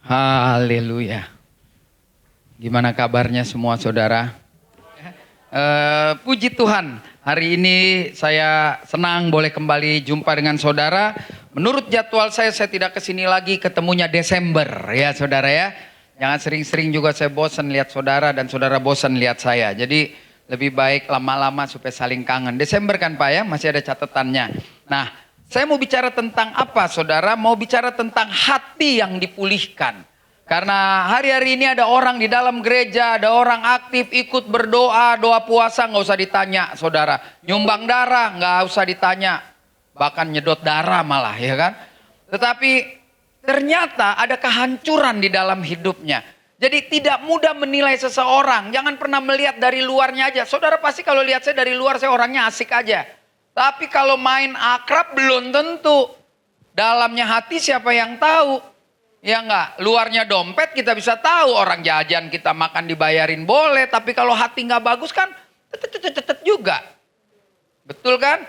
Haleluya. Gimana kabarnya semua saudara? Puji Tuhan, hari ini saya senang boleh kembali jumpa dengan saudara. Menurut jadwal saya tidak kesini lagi, ketemunya Desember ya saudara ya. Jangan sering-sering juga saya bosan lihat saudara dan saudara bosan lihat saya. Jadi lebih baik lama-lama supaya saling kangen. Desember kan Pak ya, masih ada catatannya. Nah, saya mau bicara tentang apa saudara? Mau bicara tentang hati yang dipulihkan. Karena hari-hari ini ada orang di dalam gereja, ada orang aktif ikut berdoa, doa puasa nggak usah ditanya saudara. Nyumbang darah nggak usah ditanya. Bahkan nyedot darah malah ya kan. Tetapi ternyata ada kehancuran di dalam hidupnya. Jadi tidak mudah menilai seseorang. Jangan pernah melihat dari luarnya aja. Saudara pasti kalau lihat saya dari luar saya orangnya asik aja. Tapi kalau main akrab belum tentu. Dalamnya hati siapa yang tahu? Ya enggak, luarnya dompet kita bisa tahu. Orang jajan kita makan dibayarin boleh. Tapi kalau hati nggak bagus kan tetet juga. Betul kan?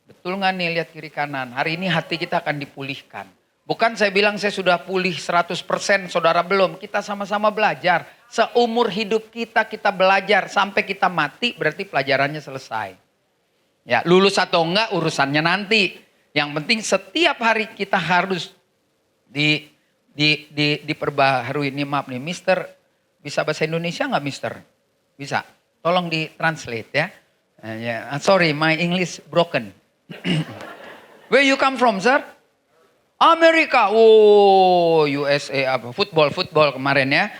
Betul nggak nih lihat kiri kanan? Hari ini hati kita akan dipulihkan. Bukan saya bilang saya sudah pulih 100%, saudara belum. Kita sama-sama belajar. Seumur hidup kita belajar. Sampai kita mati berarti pelajarannya selesai. Ya, lulus atau enggak urusannya nanti. Yang penting setiap hari kita harus diperbaharui. Ini maaf nih, Mister bisa bahasa Indonesia nggak Mister? Bisa. Tolong ditranslate ya. Sorry, my English broken. Where you come from, sir? Amerika. Oh, USA apa? Football kemarin ya.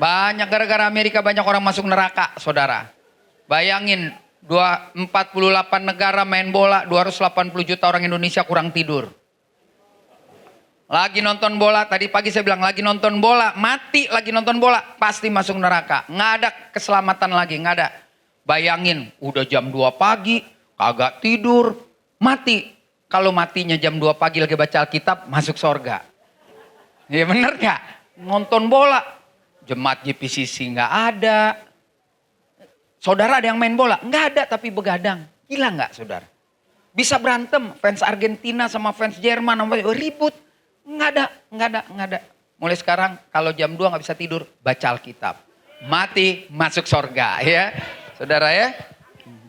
Banyak gara-gara Amerika banyak orang masuk neraka, saudara. Bayangin 48 negara main bola, 280 juta orang Indonesia kurang tidur. Lagi nonton bola, tadi pagi saya bilang lagi nonton bola, mati lagi nonton bola, pasti masuk neraka. Nggak ada keselamatan lagi, nggak ada. Bayangin, udah jam 2 pagi, kagak tidur, mati. Kalau matinya jam 2 pagi lagi baca Alkitab, masuk sorga. Ya bener nggak? Nonton bola, jemaat GPCC nggak ada. Saudara ada yang main bola? Nggak ada tapi begadang. Gila nggak saudara? Bisa berantem fans Argentina sama fans Jerman ribut. Nggak ada. Mulai sekarang kalau jam 2 nggak bisa tidur, baca Alkitab. Mati masuk sorga ya. Saudara ya.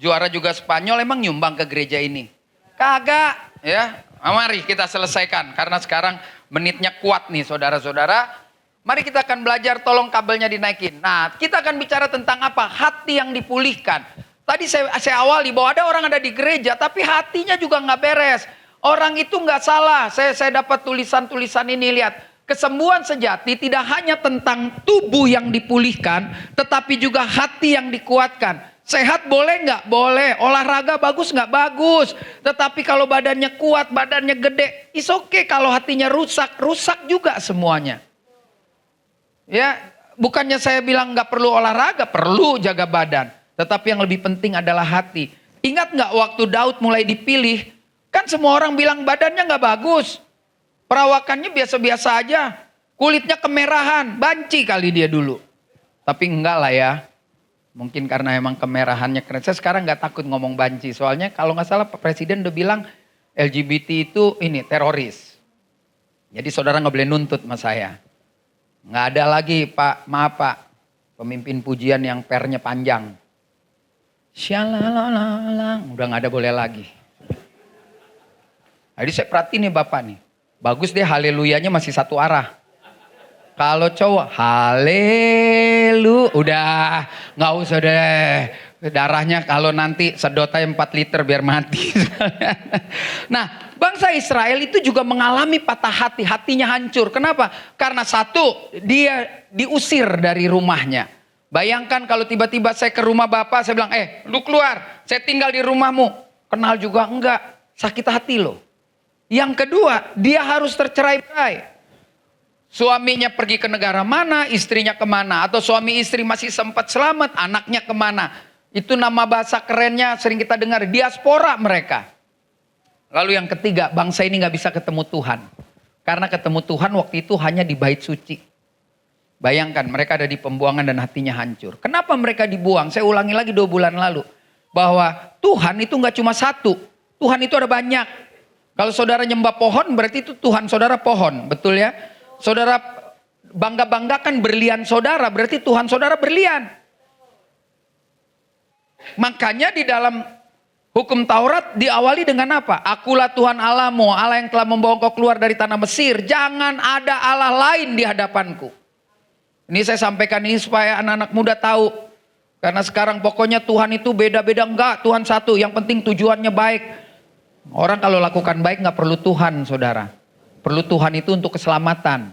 Juara juga Spanyol emang nyumbang ke gereja ini. Kagak ya. Mari kita selesaikan karena sekarang menitnya kuat nih saudara-saudara. Mari kita akan belajar, tolong kabelnya dinaikin. Nah, kita akan bicara tentang apa? Hati yang dipulihkan. Tadi saya awali bahwa ada orang ada di gereja, tapi hatinya juga nggak beres. Orang itu nggak salah. Saya dapat tulisan-tulisan ini, lihat. Kesembuhan sejati tidak hanya tentang tubuh yang dipulihkan, tetapi juga hati yang dikuatkan. Sehat boleh nggak? Boleh. Olahraga bagus nggak? Bagus. Tetapi kalau badannya kuat, badannya gede, is okay. Kalau hatinya rusak juga semuanya. Ya, bukannya saya bilang nggak perlu olahraga, perlu jaga badan. Tetapi yang lebih penting adalah hati. Ingat nggak waktu Daud mulai dipilih, kan semua orang bilang badannya nggak bagus, perawakannya biasa-biasa aja, kulitnya kemerahan, banci kali dia dulu. Tapi enggak lah ya, mungkin karena emang kemerahannya keren. Saya sekarang nggak takut ngomong banci, soalnya kalau nggak salah Pak Presiden udah bilang LGBT itu ini teroris. Jadi saudara nggak boleh nuntut sama saya. Nggak ada lagi Pak, maaf Pak, pemimpin pujian yang pernya panjang. Shalalalang, udah nggak ada boleh lagi. Jadi saya perhatiin nih Bapak nih, bagus deh haleluyanya masih satu arah. Kalau cowok, halelu, udah nggak usah deh. Darahnya kalau nanti sedot aja 4 liter biar mati. Nah, bangsa Israel itu juga mengalami patah hati, hatinya hancur. Kenapa? Karena satu, dia diusir dari rumahnya. Bayangkan kalau tiba-tiba saya ke rumah Bapak, saya bilang, lu keluar, saya tinggal di rumahmu. Kenal juga enggak, sakit hati loh. Yang kedua, dia harus tercerai-berai. Suaminya pergi ke negara mana, istrinya kemana. Atau suami istri masih sempat selamat, anaknya kemana. Itu nama bahasa kerennya sering kita dengar, diaspora mereka. Lalu yang ketiga, bangsa ini gak bisa ketemu Tuhan. Karena ketemu Tuhan waktu itu hanya di bait suci. Bayangkan mereka ada di pembuangan dan hatinya hancur. Kenapa mereka dibuang? Saya ulangi lagi 2 bulan lalu. Bahwa Tuhan itu gak cuma satu. Tuhan itu ada banyak. Kalau saudara nyembah pohon berarti itu Tuhan saudara pohon. Betul ya? Saudara bangga-banggakan berlian saudara, berarti Tuhan saudara berlian. Makanya di dalam hukum Taurat diawali dengan apa? Akulah Tuhan Allahmu, Allah yang telah membawa engkau keluar dari tanah Mesir. Jangan ada Allah lain di hadapanku. Ini saya sampaikan ini supaya anak-anak muda tahu. Karena sekarang pokoknya Tuhan itu beda-beda. Enggak, Tuhan satu. Yang penting tujuannya baik. Orang kalau lakukan baik nggak perlu Tuhan, saudara. Perlu Tuhan itu untuk keselamatan.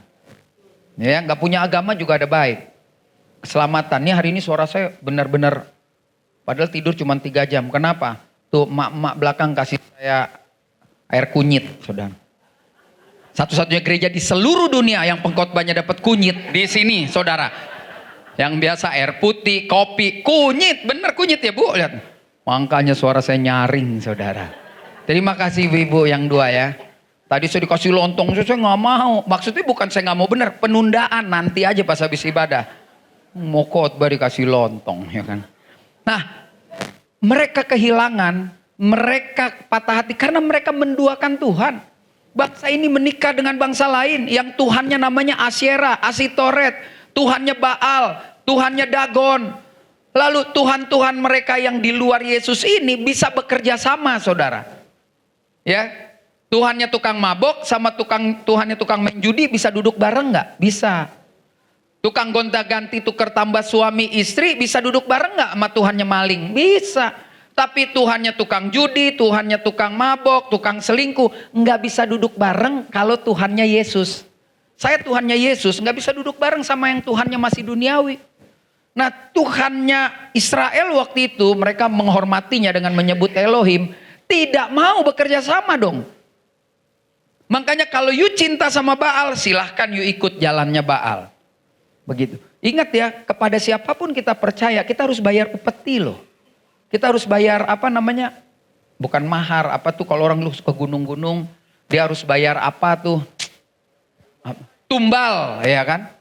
Ya, nggak punya agama juga ada baik. Keselamatan. Ini hari ini suara saya benar-benar. Padahal tidur cuma 3 jam. Kenapa? Tuh emak-emak belakang kasih saya air kunyit, saudara. Satu-satunya gereja di seluruh dunia yang pengkhotbahnya dapat kunyit di sini, saudara. Yang biasa air putih, kopi, kunyit, bener kunyit ya Bu, lihat. Makanya suara saya nyaring, saudara. Terima kasih ibu-ibu yang 2 ya. Tadi saya dikasih lontong, saya nggak mau. Maksudnya bukan saya nggak mau, bener penundaan nanti aja pas habis ibadah. Mau khotbah dikasih lontong, ya kan. Nah, mereka kehilangan, mereka patah hati karena mereka menduakan Tuhan. Bangsa ini menikah dengan bangsa lain yang Tuhannya namanya Asyera, Asitoret, Tuhannya Baal, Tuhannya Dagon. Lalu Tuhan-Tuhan mereka yang di luar Yesus ini bisa bekerja sama, saudara. Ya, Tuhannya tukang mabok sama Tuhannya tukang main judi bisa duduk bareng nggak? Bisa. Tukang gonta-ganti tukar tambah suami istri bisa duduk bareng nggak sama Tuhannya maling? Bisa. Tapi Tuhannya tukang judi, Tuhannya tukang mabok, tukang selingkuh, nggak bisa duduk bareng kalau Tuhannya Yesus. Saya Tuhannya Yesus, nggak bisa duduk bareng sama yang Tuhannya masih duniawi. Nah, Tuhannya Israel waktu itu mereka menghormatinya dengan menyebut Elohim, tidak mau bekerja sama dong. Makanya kalau you cinta sama Baal, silahkan you ikut jalannya Baal. Begitu. Ingat ya, kepada siapapun kita percaya, kita harus bayar upeti loh. Kita harus bayar apa namanya? Bukan mahar, apa tuh kalau orang lu ke gunung-gunung, dia harus bayar apa tuh? Tumbal, ya kan?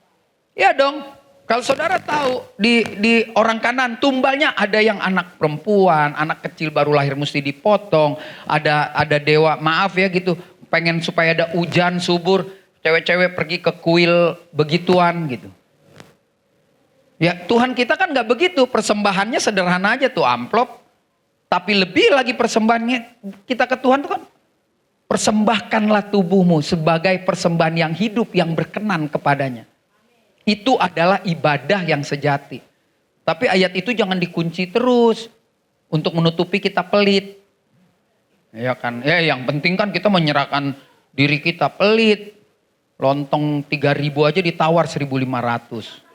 Ya dong. Kalau saudara tahu di orang kanan tumbalnya ada yang anak perempuan, anak kecil baru lahir mesti dipotong, ada dewa, maaf ya gitu, pengen supaya ada hujan subur, cewek-cewek pergi ke kuil begituan gitu. Ya Tuhan kita kan gak begitu, persembahannya sederhana aja tuh amplop. Tapi lebih lagi persembahannya kita ke Tuhan tuh kan, persembahkanlah tubuhmu sebagai persembahan yang hidup yang berkenan kepadanya. Itu adalah ibadah yang sejati. Tapi ayat itu jangan dikunci terus untuk menutupi kita pelit. Ya kan, ya yang penting kan kita menyerahkan diri kita pelit. Lontong 3.000 aja ditawar 1.500.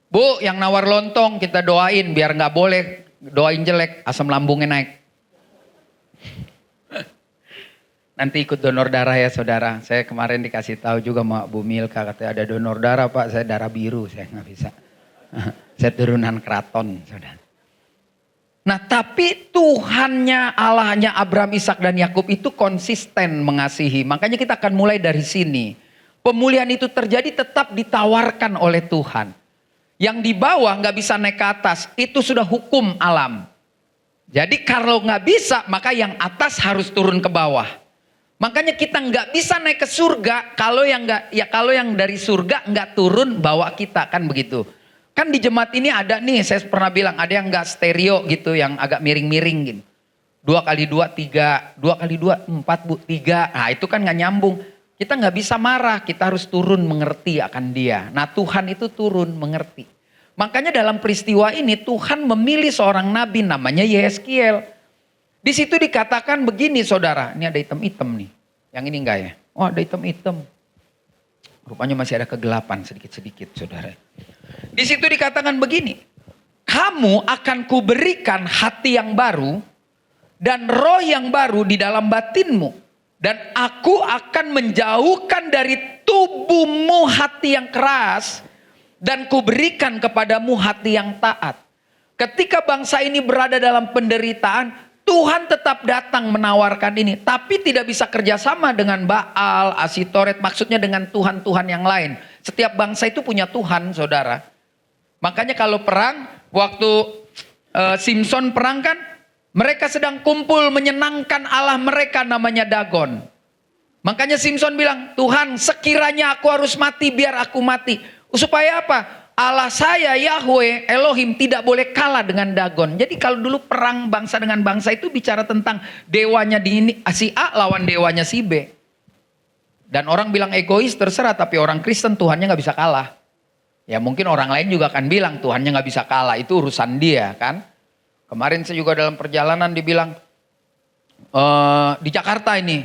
Bu, yang nawar lontong kita doain biar nggak boleh doain jelek, asam lambungnya naik. Nanti ikut donor darah ya saudara. Saya kemarin dikasih tahu juga sama Bu Milka, katanya ada donor darah Pak, saya darah biru, saya nggak bisa. Saya turunan keraton, saudara. Nah tapi Tuhannya, Allahnya Abraham, Ishak dan Yakub itu konsisten mengasihi. Makanya kita akan mulai dari sini. Pemulihan itu terjadi tetap ditawarkan oleh Tuhan. Yang di bawah nggak bisa naik ke atas, itu sudah hukum alam. Jadi kalau nggak bisa, maka yang atas harus turun ke bawah. Makanya kita nggak bisa naik ke surga kalau yang nggak, ya kalau yang dari surga nggak turun bawa kita, kan begitu. Kan di jemaat ini ada nih, saya pernah bilang ada yang nggak stereo gitu, yang agak miring-miring gitu. 2 kali 2 3, 2 kali 2 4 Bu 3. Nah itu kan nggak nyambung. Kita nggak bisa marah, kita harus turun mengerti akan dia. Nah Tuhan itu turun mengerti. Makanya dalam peristiwa ini Tuhan memilih seorang nabi namanya Yeskiel. Di situ dikatakan begini saudara, ini ada hitam-hitam nih. Yang ini enggak ya? Oh ada hitam-hitam. Rupanya masih ada kegelapan sedikit-sedikit saudara. Di situ dikatakan begini, kamu akan kuberikan hati yang baru dan roh yang baru di dalam batinmu. Dan aku akan menjauhkan dari tubuhmu hati yang keras dan kuberikan kepadamu hati yang taat. Ketika bangsa ini berada dalam penderitaan, Tuhan tetap datang menawarkan ini. Tapi tidak bisa kerjasama dengan Baal, Asitoret, maksudnya dengan Tuhan-Tuhan yang lain. Setiap bangsa itu punya Tuhan saudara. Makanya kalau perang, waktu Simpson perang kan, mereka sedang kumpul menyenangkan Allah mereka namanya Dagon. Makanya Simpson bilang, Tuhan sekiranya aku harus mati, biar aku mati. Supaya apa? Allah saya, Yahweh, Elohim tidak boleh kalah dengan Dagon. Jadi kalau dulu perang bangsa dengan bangsa itu bicara tentang dewanya si A lawan dewanya si B. Dan orang bilang egois terserah, tapi orang Kristen Tuhannya gak bisa kalah. Ya mungkin orang lain juga akan bilang Tuhannya gak bisa kalah, itu urusan dia kan. Kemarin saya juga dalam perjalanan dibilang, di Jakarta ini,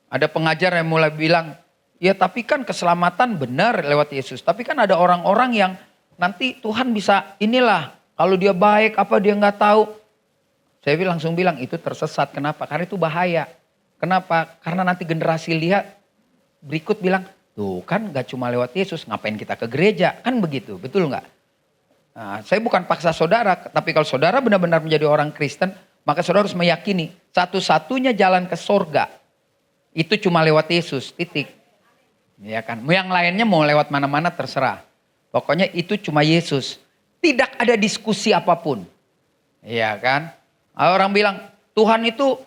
ada pengajar yang mulai bilang, ya tapi kan keselamatan benar lewat Yesus. Tapi kan ada orang-orang yang nanti Tuhan bisa inilah. Kalau dia baik apa dia nggak tahu. Saya langsung bilang itu tersesat. Kenapa? Karena itu bahaya. Kenapa? Karena nanti generasi lihat berikut bilang, tuh kan gak cuma lewat Yesus. Ngapain kita ke gereja? Kan begitu, betul nggak? Nah, saya bukan paksa saudara. Tapi kalau saudara benar-benar menjadi orang Kristen, maka saudara harus meyakini satu-satunya jalan ke sorga itu cuma lewat Yesus, titik. Ya kan? Yang lainnya mau lewat mana-mana terserah. Pokoknya itu cuma Yesus. Tidak ada diskusi apapun. Iya kan? Orang bilang Tuhan itu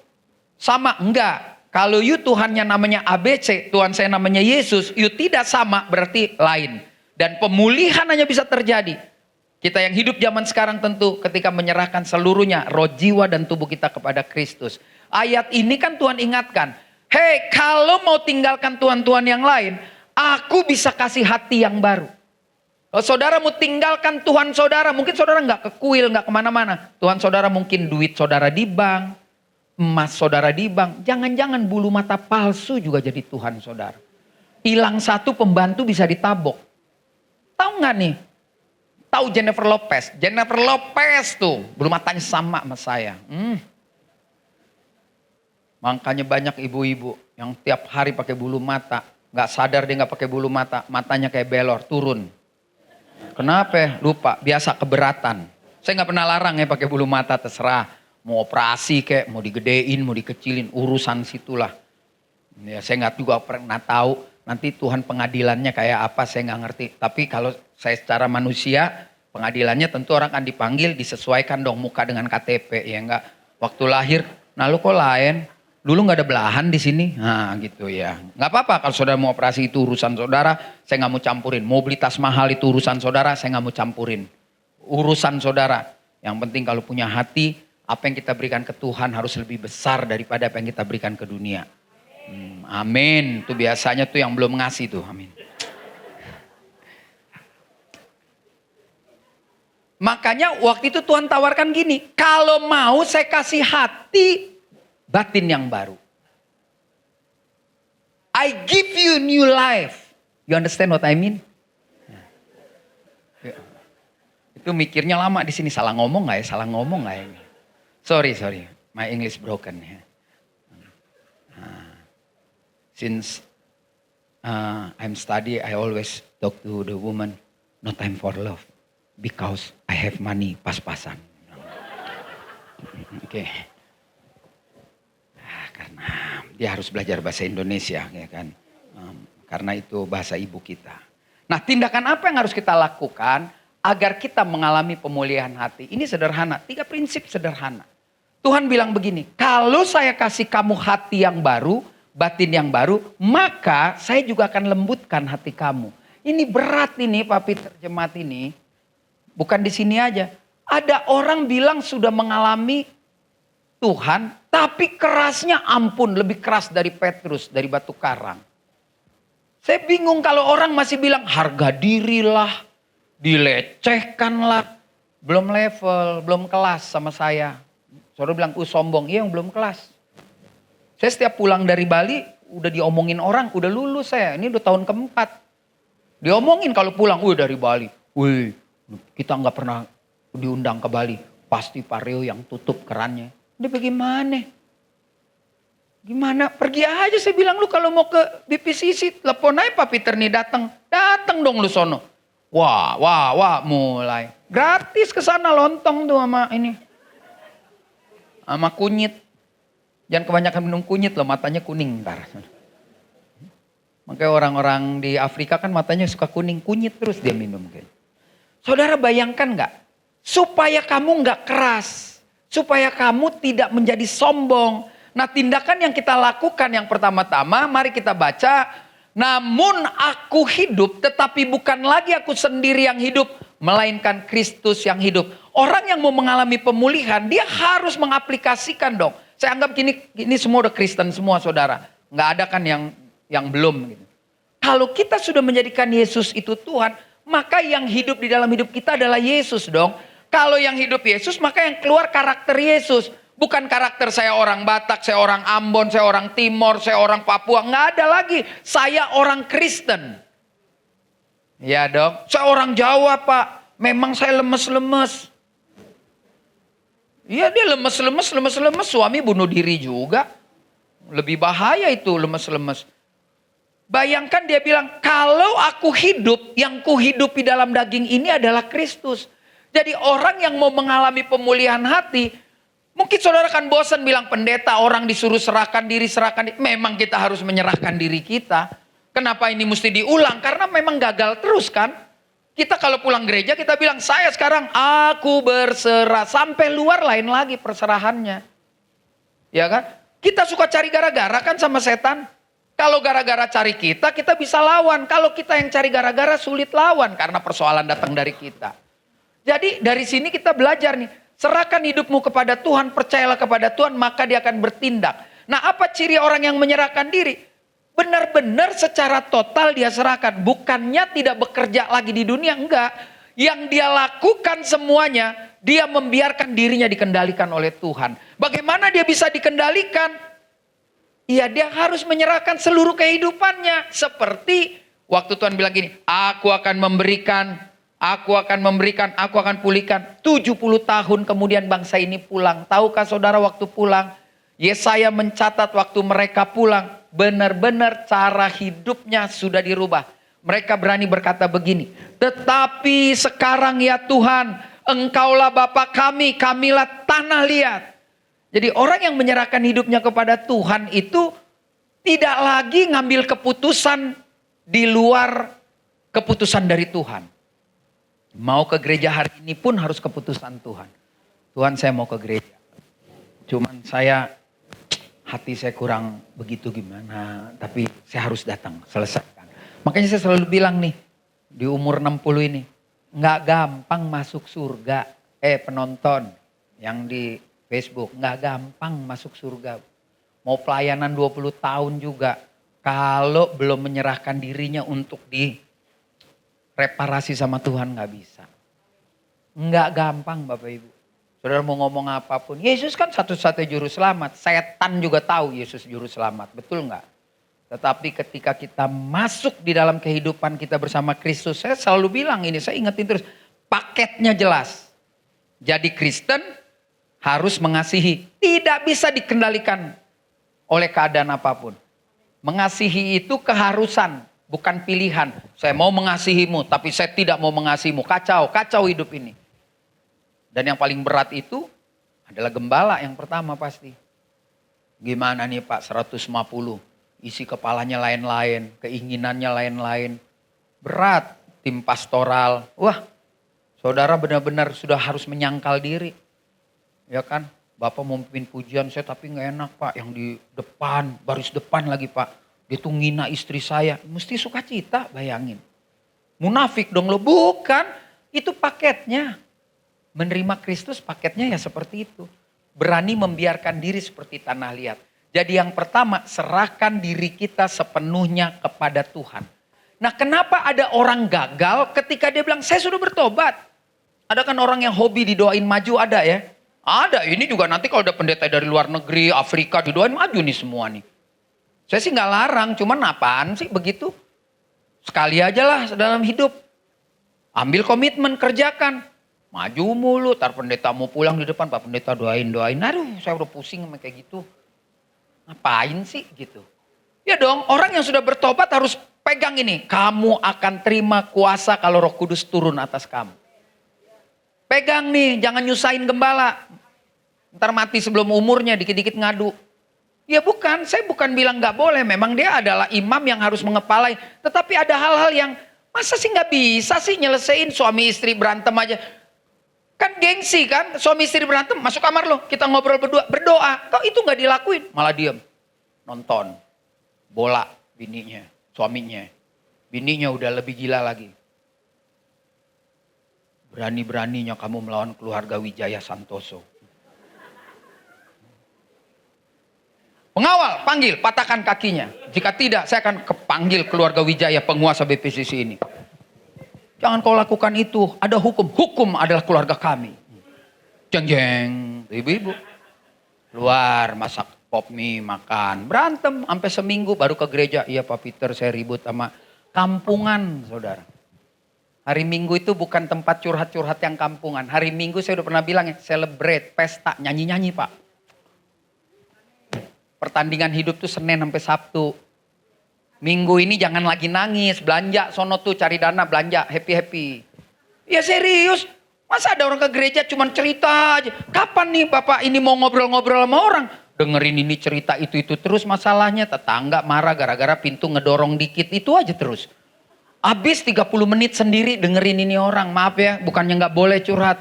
sama. Enggak. Kalau you Tuhannya namanya ABC, Tuhan saya namanya Yesus, you tidak sama berarti lain. Dan pemulihan hanya bisa terjadi. Kita yang hidup zaman sekarang tentu ketika menyerahkan seluruhnya, roh, jiwa, dan tubuh kita kepada Kristus. Ayat ini kan Tuhan ingatkan. Hei, kalau mau tinggalkan Tuhan-Tuhan yang lain, aku bisa kasih hati yang baru. Kalau saudara mau tinggalkan Tuhan saudara, mungkin saudara nggak ke kuil, nggak kemana-mana. Tuhan saudara mungkin duit saudara di bank, emas saudara di bank. Jangan-jangan bulu mata palsu juga jadi Tuhan saudara. Hilang satu pembantu bisa ditabok. Tahu nggak nih? Tahu Jennifer Lopez? Jennifer Lopez tuh bulu matanya sama saya. Makanya banyak ibu-ibu yang tiap hari pakai bulu mata. Gak sadar dia gak pakai bulu mata. Matanya kayak belor, turun. Kenapa ya? Lupa, biasa keberatan. Saya gak pernah larang ya pakai bulu mata, terserah. Mau operasi kayak, mau digedein, mau dikecilin. Urusan situlah. Ya, saya gak juga pernah tahu. Nanti Tuhan pengadilannya kayak apa, saya gak ngerti. Tapi kalau saya secara manusia, pengadilannya tentu orang akan dipanggil, disesuaikan dong muka dengan KTP. Ya enggak, waktu lahir, nah lu kok lain? Dulu nggak ada belahan di sini, nah gitu ya. Nggak apa-apa kalau saudara mau operasi itu urusan saudara, saya nggak mau campurin. Mau beli tas mahal itu urusan saudara, saya nggak mau campurin. Urusan saudara. Yang penting kalau punya hati, apa yang kita berikan ke Tuhan harus lebih besar daripada apa yang kita berikan ke dunia. Amin. Itu biasanya tuh yang belum ngasih tuh, amin. Makanya waktu itu Tuhan tawarkan gini, kalau mau saya kasih hati batin yang baru. I give you new life. You understand what I mean? Itu mikirnya lama di sini. Salah ngomong nggak ya? Salah ngomong nggak ya? Sorry. My English broken. Since I'm study, I always talk to the woman. No time for love. Because I have money pas-pasan. Oke. Karena dia harus belajar bahasa Indonesia, ya kan? Karena itu bahasa ibu kita. Nah, tindakan apa yang harus kita lakukan agar kita mengalami pemulihan hati? Ini sederhana, 3 prinsip sederhana. Tuhan bilang begini, kalau saya kasih kamu hati yang baru, batin yang baru, maka saya juga akan lembutkan hati kamu. Ini berat ini, Pak Peter jemaat ini. Bukan di sini aja. Ada orang bilang sudah mengalami Tuhan, tapi kerasnya ampun, lebih keras dari Petrus, dari batu karang. Saya bingung kalau orang masih bilang harga dirilah, dilecehkanlah, belum level, belum kelas sama saya. Saudara bilang, sombong, iya yang belum kelas. Saya setiap pulang dari Bali, udah diomongin orang, udah lulus saya, ini udah tahun keempat. Diomongin kalau pulang, dari Bali, kita nggak pernah diundang ke Bali, pasti Pak Reo yang tutup kerannya. Dia bagaimana? Gimana? Pergi aja saya bilang lu kalau mau ke BPCC, telepon aja Pak Peter nih datang dong lu sono. Wah, mulai. Gratis ke sana lontong tuh sama ini. Sama kunyit. Jangan kebanyakan minum kunyit loh, matanya kuning ntar. Makanya orang-orang di Afrika kan matanya suka kuning, kunyit terus dia minum. Saudara bayangkan gak? Supaya kamu gak keras. Supaya kamu tidak menjadi sombong. Nah, tindakan yang kita lakukan yang pertama-tama, mari kita baca. Namun aku hidup, tetapi bukan lagi aku sendiri yang hidup, melainkan Kristus yang hidup. Orang yang mau mengalami pemulihan, dia harus mengaplikasikan dong. Saya anggap ini semua udah Kristen semua, saudara. Nggak ada kan yang belum. Gitu. Kalau kita sudah menjadikan Yesus itu Tuhan, maka yang hidup di dalam hidup kita adalah Yesus dong. Kalau yang hidup Yesus, maka yang keluar karakter Yesus. Bukan karakter saya orang Batak, saya orang Ambon, saya orang Timor, saya orang Papua. Nggak ada lagi. Saya orang Kristen. Ya dong. Saya orang Jawa Pak. Memang saya lemes-lemes. Iya dia lemes-lemes. Suami bunuh diri juga. Lebih bahaya itu lemes-lemes. Bayangkan dia bilang, kalau aku hidup, yang kuhidupi dalam daging ini adalah Kristus. Jadi orang yang mau mengalami pemulihan hati, mungkin saudara kan bosan bilang pendeta orang disuruh serahkan diri. Memang kita harus menyerahkan diri kita. Kenapa ini mesti diulang? Karena memang gagal terus kan. Kita kalau pulang gereja kita bilang saya sekarang aku berserah. Sampai luar lain lagi perserahannya. Ya kan? Kita suka cari gara-gara kan sama setan. Kalau gara-gara cari kita bisa lawan. Kalau kita yang cari gara-gara sulit lawan. Karena persoalan datang dari kita. Jadi dari sini kita belajar nih. Serahkan hidupmu kepada Tuhan, percayalah kepada Tuhan, maka dia akan bertindak. Nah, apa ciri orang yang menyerahkan diri? Benar-benar secara total dia serahkan. Bukannya tidak bekerja lagi di dunia, enggak. Yang dia lakukan semuanya, dia membiarkan dirinya dikendalikan oleh Tuhan. Bagaimana dia bisa dikendalikan? Ya, dia harus menyerahkan seluruh kehidupannya. Seperti waktu Tuhan bilang gini, aku akan memberikan, aku akan pulihkan. 70 tahun kemudian bangsa ini pulang. Tahukah saudara waktu pulang? Yesaya mencatat waktu mereka pulang. Benar-benar cara hidupnya sudah dirubah. Mereka berani berkata begini. Tetapi sekarang ya Tuhan, Engkaulah Bapa kami, kamilah tanah liat. Jadi orang yang menyerahkan hidupnya kepada Tuhan itu tidak lagi ngambil keputusan di luar keputusan dari Tuhan. Mau ke gereja hari ini pun harus keputusan Tuhan. Tuhan saya mau ke gereja. Cuman hati saya kurang begitu gimana. Tapi saya harus datang, selesaikan. Makanya saya selalu bilang nih, di umur 60 ini. Nggak gampang masuk surga. Penonton yang di Facebook. Nggak gampang masuk surga. Mau pelayanan 20 tahun juga. Kalau belum menyerahkan dirinya untuk reparasi sama Tuhan nggak bisa. Nggak gampang Bapak Ibu. Saudara mau ngomong apapun. Yesus kan satu-satunya juru selamat. Setan juga tahu Yesus juru selamat. Betul nggak? Tetapi ketika kita masuk di dalam kehidupan kita bersama Kristus. Saya selalu bilang ini. Saya ingetin terus. Paketnya jelas. Jadi Kristen harus mengasihi. Tidak bisa dikendalikan oleh keadaan apapun. Mengasihi itu keharusan. Bukan pilihan. Saya mau mengasihimu, tapi saya tidak mau mengasihimu. Kacau hidup ini. Dan yang paling berat itu adalah gembala yang pertama pasti. Gimana nih Pak 150. Isi kepalanya lain-lain. Keinginannya lain-lain. Berat tim pastoral. Wah saudara benar-benar sudah harus menyangkal diri. Ya kan. Bapak mau pimpin pujian saya tapi gak enak Pak. Yang di depan, baris depan lagi Pak. Dia tuh ngina istri saya. Mesti sukacita bayangin. Munafik dong lo. Bukan. Itu paketnya. Menerima Kristus paketnya ya seperti itu. Berani membiarkan diri seperti tanah liat. Jadi yang pertama serahkan diri kita sepenuhnya kepada Tuhan. Nah kenapa ada orang gagal ketika dia bilang saya sudah bertobat. Ada kan orang yang hobi didoain maju ada ya. Ada ini juga nanti kalau ada pendeta dari luar negeri Afrika didoain maju nih semua nih. Saya sih nggak larang, cuman apaan sih begitu? Sekali aja lah dalam hidup. Ambil komitmen, kerjakan. Maju mulu, tar pendeta mau pulang di depan, Pak Pendeta doain. Aduh saya udah pusing sama kayak gitu. Ngapain sih gitu? Ya dong, orang yang sudah bertobat harus pegang ini. Kamu akan terima kuasa kalau Roh Kudus turun atas kamu. Pegang nih, jangan nyusahin gembala. Ntar mati sebelum umurnya, dikit-dikit ngadu. Ya bukan, saya bukan bilang gak boleh. Memang dia adalah imam yang harus mengepalai. Tetapi ada hal-hal yang masa sih gak bisa sih nyelesain suami istri berantem aja. Kan gengsi kan, suami istri berantem, masuk kamar lo, kita ngobrol berdua, berdoa. Kok itu nggak dilakuin? Malah diem, nonton bola bininya, suaminya. Bininya udah lebih gila lagi. Berani-beraninya kamu melawan keluarga Wijaya Santoso. Pengawal, panggil, patahkan kakinya. Jika tidak, saya akan kepanggil keluarga Wijaya, penguasa BPCC ini. Jangan kau lakukan itu, ada hukum. Hukum adalah keluarga kami. Jeng-jeng, ibu-ibu. Keluar, masak pop mie, makan. Berantem, sampai seminggu baru ke gereja. Iya Pak Peter, saya ribut sama kampungan, saudara. Hari Minggu itu bukan tempat curhat-curhat yang kampungan. Hari Minggu saya udah pernah bilang ya, celebrate, pesta, nyanyi-nyanyi Pak. Pertandingan hidup tuh Senin sampai Sabtu. Minggu ini jangan lagi nangis, belanja sono tuh cari dana, belanja, happy-happy. Ya serius, masa ada orang ke gereja cuman cerita aja. Kapan nih Bapak ini mau ngobrol-ngobrol sama orang? Dengerin ini cerita itu terus masalahnya. Tetangga marah gara-gara pintu ngedorong dikit, itu aja terus. Habis 30 menit sendiri dengerin ini orang. Maaf ya, bukannya nggak boleh curhat.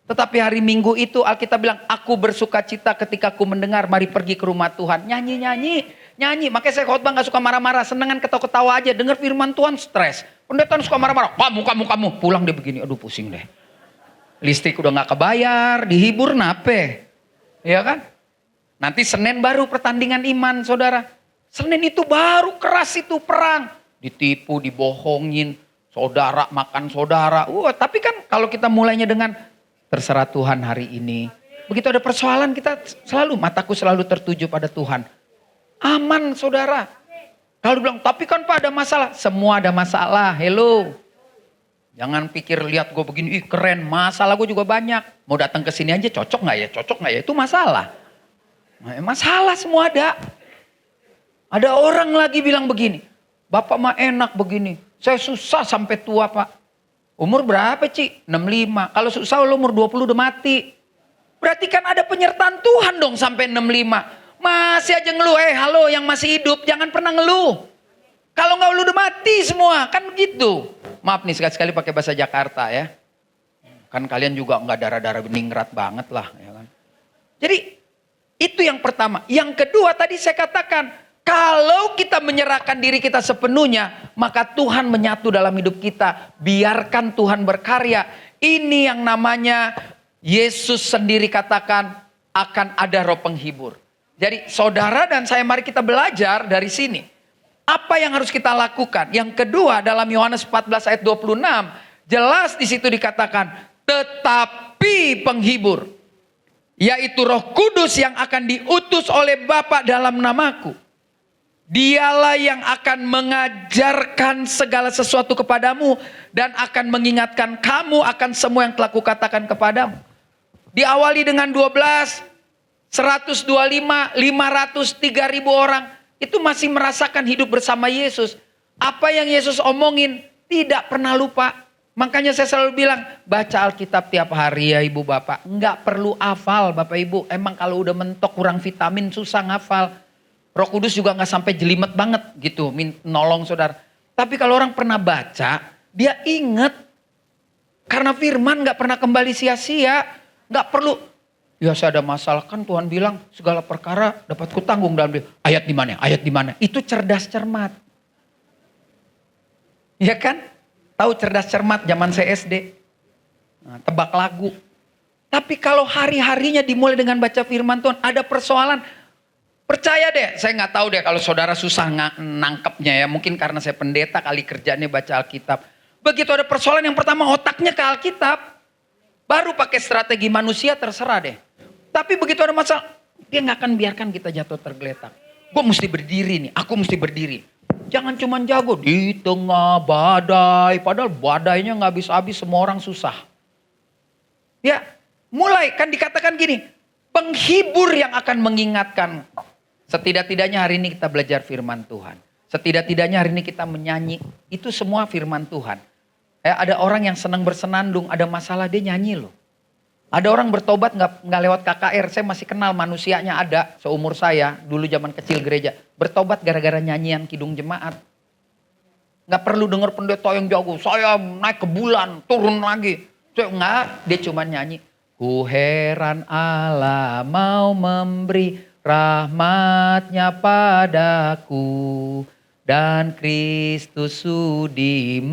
Tetapi hari Minggu itu Alkitab bilang, aku bersuka cita ketika aku mendengar, mari pergi ke rumah Tuhan. Nyanyi. Makanya saya khotbah gak suka marah-marah, senengan ketawa-ketawa aja. Dengar firman Tuhan stres. Pendeta suka marah-marah, kamu. Pulang deh begini, aduh pusing deh. Listrik udah gak kebayar, dihibur nape. Iya kan? Nanti Senin baru pertandingan iman saudara. Senin itu baru keras itu perang. Ditipu, dibohongin, saudara makan saudara. Tapi kan kalau kita mulainya dengan terserah Tuhan hari ini. Begitu ada persoalan kita mataku selalu tertuju pada Tuhan. Aman saudara. Kalau bilang, tapi kan Pak ada masalah. Semua ada masalah, hello. Jangan pikir lihat gue begini, keren. Masalah gue juga banyak. Mau datang ke sini aja cocok gak ya? Itu masalah. Masalah semua ada. Ada orang lagi bilang begini. Bapak mah enak begini. Saya susah sampai tua Pak. Umur berapa Ci? 65. Kalau susah umur 20 udah mati. Berarti kan ada penyertaan Tuhan dong sampai 65. Masih aja ngeluh. Halo yang masih hidup jangan pernah ngeluh. Kalau nggak lu udah mati semua. Kan begitu. Maaf nih sekali-sekali pakai bahasa Jakarta ya. Kan kalian juga nggak darah-darah beningrat banget lah. Ya kan? Jadi itu yang pertama. Yang kedua tadi saya katakan. Kalau kita menyerahkan diri kita sepenuhnya, maka Tuhan menyatu dalam hidup kita. Biarkan Tuhan berkarya. Ini yang namanya Yesus sendiri katakan akan ada roh penghibur. Jadi saudara dan saya mari kita belajar dari sini. Apa yang harus kita lakukan? Yang kedua dalam Yohanes 14 ayat 26. Jelas di situ dikatakan tetapi penghibur. Yaitu Roh Kudus yang akan diutus oleh Bapa dalam namaku. Dialah yang akan mengajarkan segala sesuatu kepadamu dan akan mengingatkan kamu akan semua yang telah kukatakan kepadamu. Diawali dengan 12, 125, 500, 3.000 orang. Itu masih merasakan hidup bersama Yesus. Apa yang Yesus omongin tidak pernah lupa. Makanya saya selalu bilang baca Alkitab tiap hari ya ibu bapak. Enggak perlu hafal bapak ibu. Emang kalau udah mentok kurang vitamin susah ngafal. Roh Kudus juga gak sampai jelimet banget gitu, nolong saudara. Tapi kalau orang pernah baca, dia ingat. Karena firman gak pernah kembali sia-sia. Gak perlu, ya saya ada masalah kan Tuhan bilang segala perkara dapat kutanggung dalam dia. Ayat di mana? Itu cerdas cermat. Ya kan? Tahu cerdas cermat zaman saya SD. Nah, tebak lagu. Tapi kalau hari-harinya dimulai dengan baca firman Tuhan, ada persoalan. Percaya deh, saya nggak tahu deh kalau saudara susah nangkepnya ya. Mungkin karena saya pendeta kali kerjanya baca Alkitab. Begitu ada persoalan yang pertama otaknya ke Alkitab. Baru pakai strategi manusia terserah deh. Tapi begitu ada masalah, dia nggak akan biarkan kita jatuh tergeletak. Gue mesti berdiri nih, aku mesti berdiri. Jangan cuma jago di tengah badai. Padahal badainya nggak habis-habis, semua orang susah. Ya, mulai kan dikatakan gini. Penghibur yang akan mengingatkan. Setidak-tidaknya hari ini kita belajar firman Tuhan. Setidak-tidaknya hari ini kita menyanyi. Itu semua firman Tuhan. Ada orang yang senang bersenandung, ada masalah dia nyanyi loh. Ada orang bertobat nggak lewat KKR. Saya masih kenal manusianya ada seumur saya. Dulu zaman kecil gereja. Bertobat gara-gara nyanyian kidung jemaat. Nggak perlu dengar pendeta yang jago. Saya naik ke bulan, turun lagi. Enggak, dia cuma nyanyi. Ku heran Allah mau memberi rahmatnya padaku. Dan Kristus sudi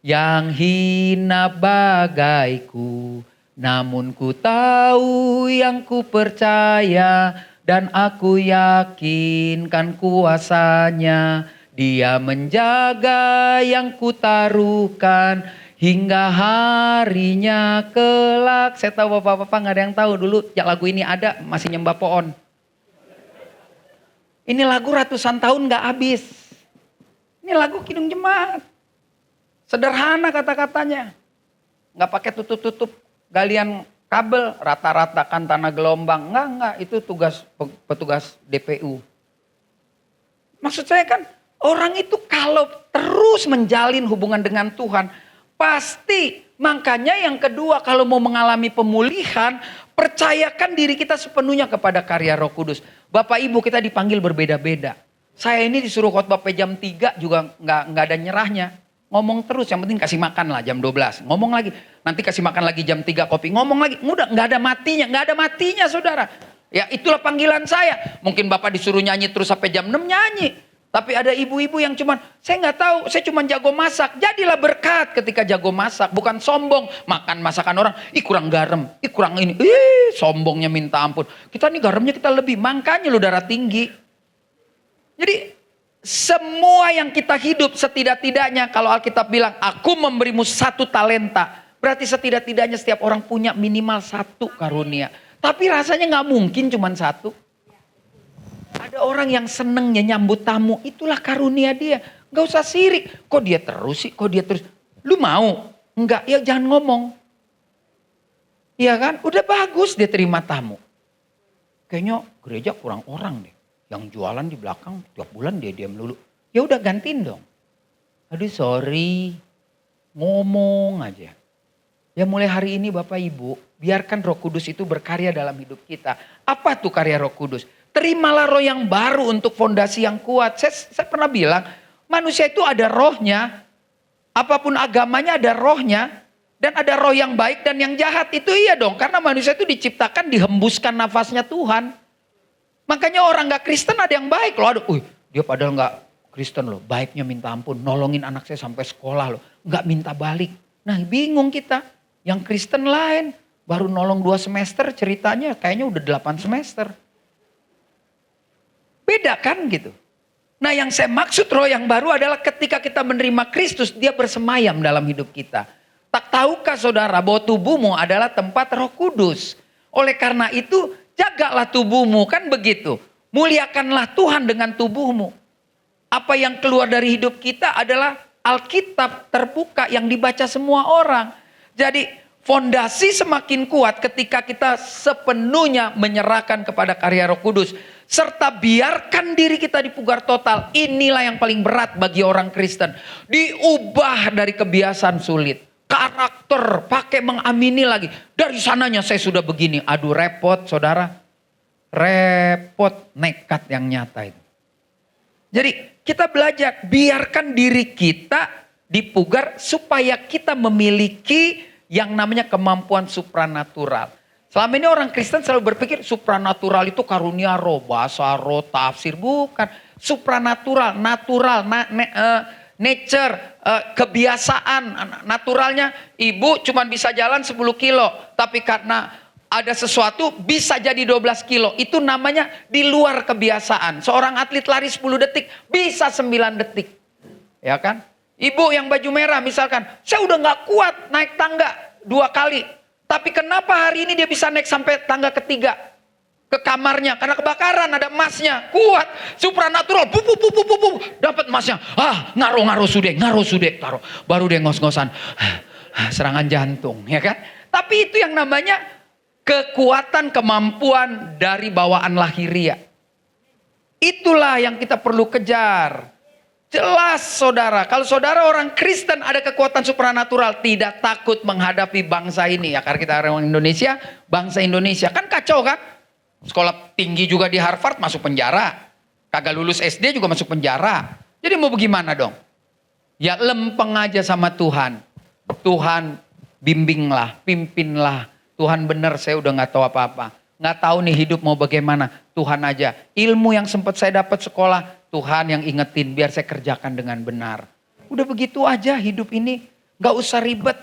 yang hina bagaiku. Namun ku tahu yang ku percaya dan aku yakinkan kuasanya. Dia menjaga yang ku taruhkan hingga harinya kelak. Saya tahu bapak-bapak gak ada yang tahu dulu ya lagu ini ada masih nyembah pohon. Ini lagu ratusan tahun gak habis. Ini lagu Kidung Jemaat. Sederhana kata-katanya. Gak pakai tutup-tutup galian kabel, rata-ratakan tanah gelombang. Enggak, itu tugas petugas DPU. Maksud saya kan, orang itu kalau terus menjalin hubungan dengan Tuhan, pasti. Makanya yang kedua, kalau mau mengalami pemulihan, percayakan diri kita sepenuhnya kepada karya Roh Kudus. Bapak Ibu kita dipanggil berbeda-beda. Saya ini disuruh khotbah sampai jam 3 juga nggak ada nyerahnya. Ngomong terus, yang penting kasih makan lah jam 12. Ngomong lagi, nanti kasih makan lagi jam 3 kopi. Ngomong lagi, udah nggak ada matinya saudara. Ya itulah panggilan saya. Mungkin Bapak disuruh nyanyi terus sampai jam 6 nyanyi. Tapi ada ibu-ibu yang cuman, saya nggak tahu, saya cuman jago masak. Jadilah berkat ketika jago masak. Bukan sombong, makan masakan orang, kurang garam, kurang ini. Sombongnya minta ampun. Kita nih garamnya kita lebih, makanya lu darah tinggi. Jadi semua yang kita hidup setidak-tidaknya kalau Alkitab bilang aku memberimu 1 talenta. Berarti setidak-tidaknya setiap orang punya minimal 1 karunia. Tapi rasanya gak mungkin cuma 1. Ada orang yang senengnya nyambut tamu. Itulah karunia dia. Gak usah sirik. Kok dia terus sih? Kok dia terus? Lu mau? Enggak, ya jangan ngomong. Iya kan? Udah bagus dia terima tamu. Kayaknya gereja kurang orang deh. Yang jualan di belakang tiap bulan dia diam dulu. Ya udah gantiin dong. Aduh sorry. Ngomong aja. Ya mulai hari ini Bapak Ibu. Biarkan Roh Kudus itu berkarya dalam hidup kita. Apa tuh karya Roh Kudus? Terimalah roh yang baru untuk fondasi yang kuat. Saya pernah bilang. Manusia itu ada rohnya. Apapun agamanya ada rohnya. Dan ada roh yang baik dan yang jahat. Itu iya dong. Karena manusia itu diciptakan dihembuskan nafasnya Tuhan. Makanya orang gak Kristen ada yang baik loh. Aduh, dia padahal gak Kristen loh. Baiknya minta ampun. Nolongin anak saya sampai sekolah loh. Gak minta balik. Nah bingung kita. Yang Kristen lain. Baru nolong 2 semester ceritanya. Kayaknya udah 8 semester. Beda kan gitu. Nah yang saya maksud roh yang baru adalah ketika kita menerima Kristus. Dia bersemayam dalam hidup kita. Tak tahukah saudara bahwa tubuhmu adalah tempat Roh Kudus. Oleh karena itu jagalah tubuhmu, kan begitu. Muliakanlah Tuhan dengan tubuhmu. Apa yang keluar dari hidup kita adalah Alkitab terbuka yang dibaca semua orang. Jadi fondasi semakin kuat ketika kita sepenuhnya menyerahkan kepada karya Roh Kudus. Serta biarkan diri kita dipugar total. Inilah yang paling berat bagi orang Kristen. Diubah dari kebiasaan sulit. Karakter, pakai mengamini lagi. Dari sananya saya sudah begini. Aduh repot saudara. Repot, nekat yang nyata itu. Jadi kita belajar, biarkan diri kita dipugar supaya kita memiliki yang namanya kemampuan supranatural. Selama ini orang Kristen selalu berpikir supranatural itu karunia roh, bahasa roh, tafsir. Bukan, supranatural, natural, nature, kebiasaan. Naturalnya ibu cuma bisa jalan 10 kilo. Tapi karena ada sesuatu bisa jadi 12 kilo. Itu namanya di luar kebiasaan. Seorang atlet lari 10 detik bisa 9 detik. Ya kan? Ibu yang baju merah misalkan. Saya udah gak kuat naik tangga 2 kali. Tapi kenapa hari ini dia bisa naik sampai tangga ketiga? Ke kamarnya karena kebakaran ada emasnya kuat supranatural dapat emasnya ngaruh sude taruh baru dia ngos-ngosan serangan jantung ya kan. Tapi itu yang namanya kekuatan kemampuan dari bawaan lahiriah. Itulah yang kita perlu kejar. Jelas saudara, kalau saudara orang Kristen ada kekuatan supranatural, tidak takut menghadapi bangsa ini ya. Karena kita orang Indonesia, bangsa Indonesia kan kacau kan. Sekolah tinggi juga di Harvard masuk penjara. Kagak lulus SD juga masuk penjara. Jadi mau bagaimana dong? Ya lempeng aja sama Tuhan. Tuhan bimbinglah, pimpinlah. Tuhan benar, saya udah gak tahu apa-apa. Gak tahu nih hidup mau bagaimana, Tuhan aja. Ilmu yang sempat saya dapat sekolah, Tuhan yang ingetin biar saya kerjakan dengan benar. Udah begitu aja hidup ini, gak usah ribet.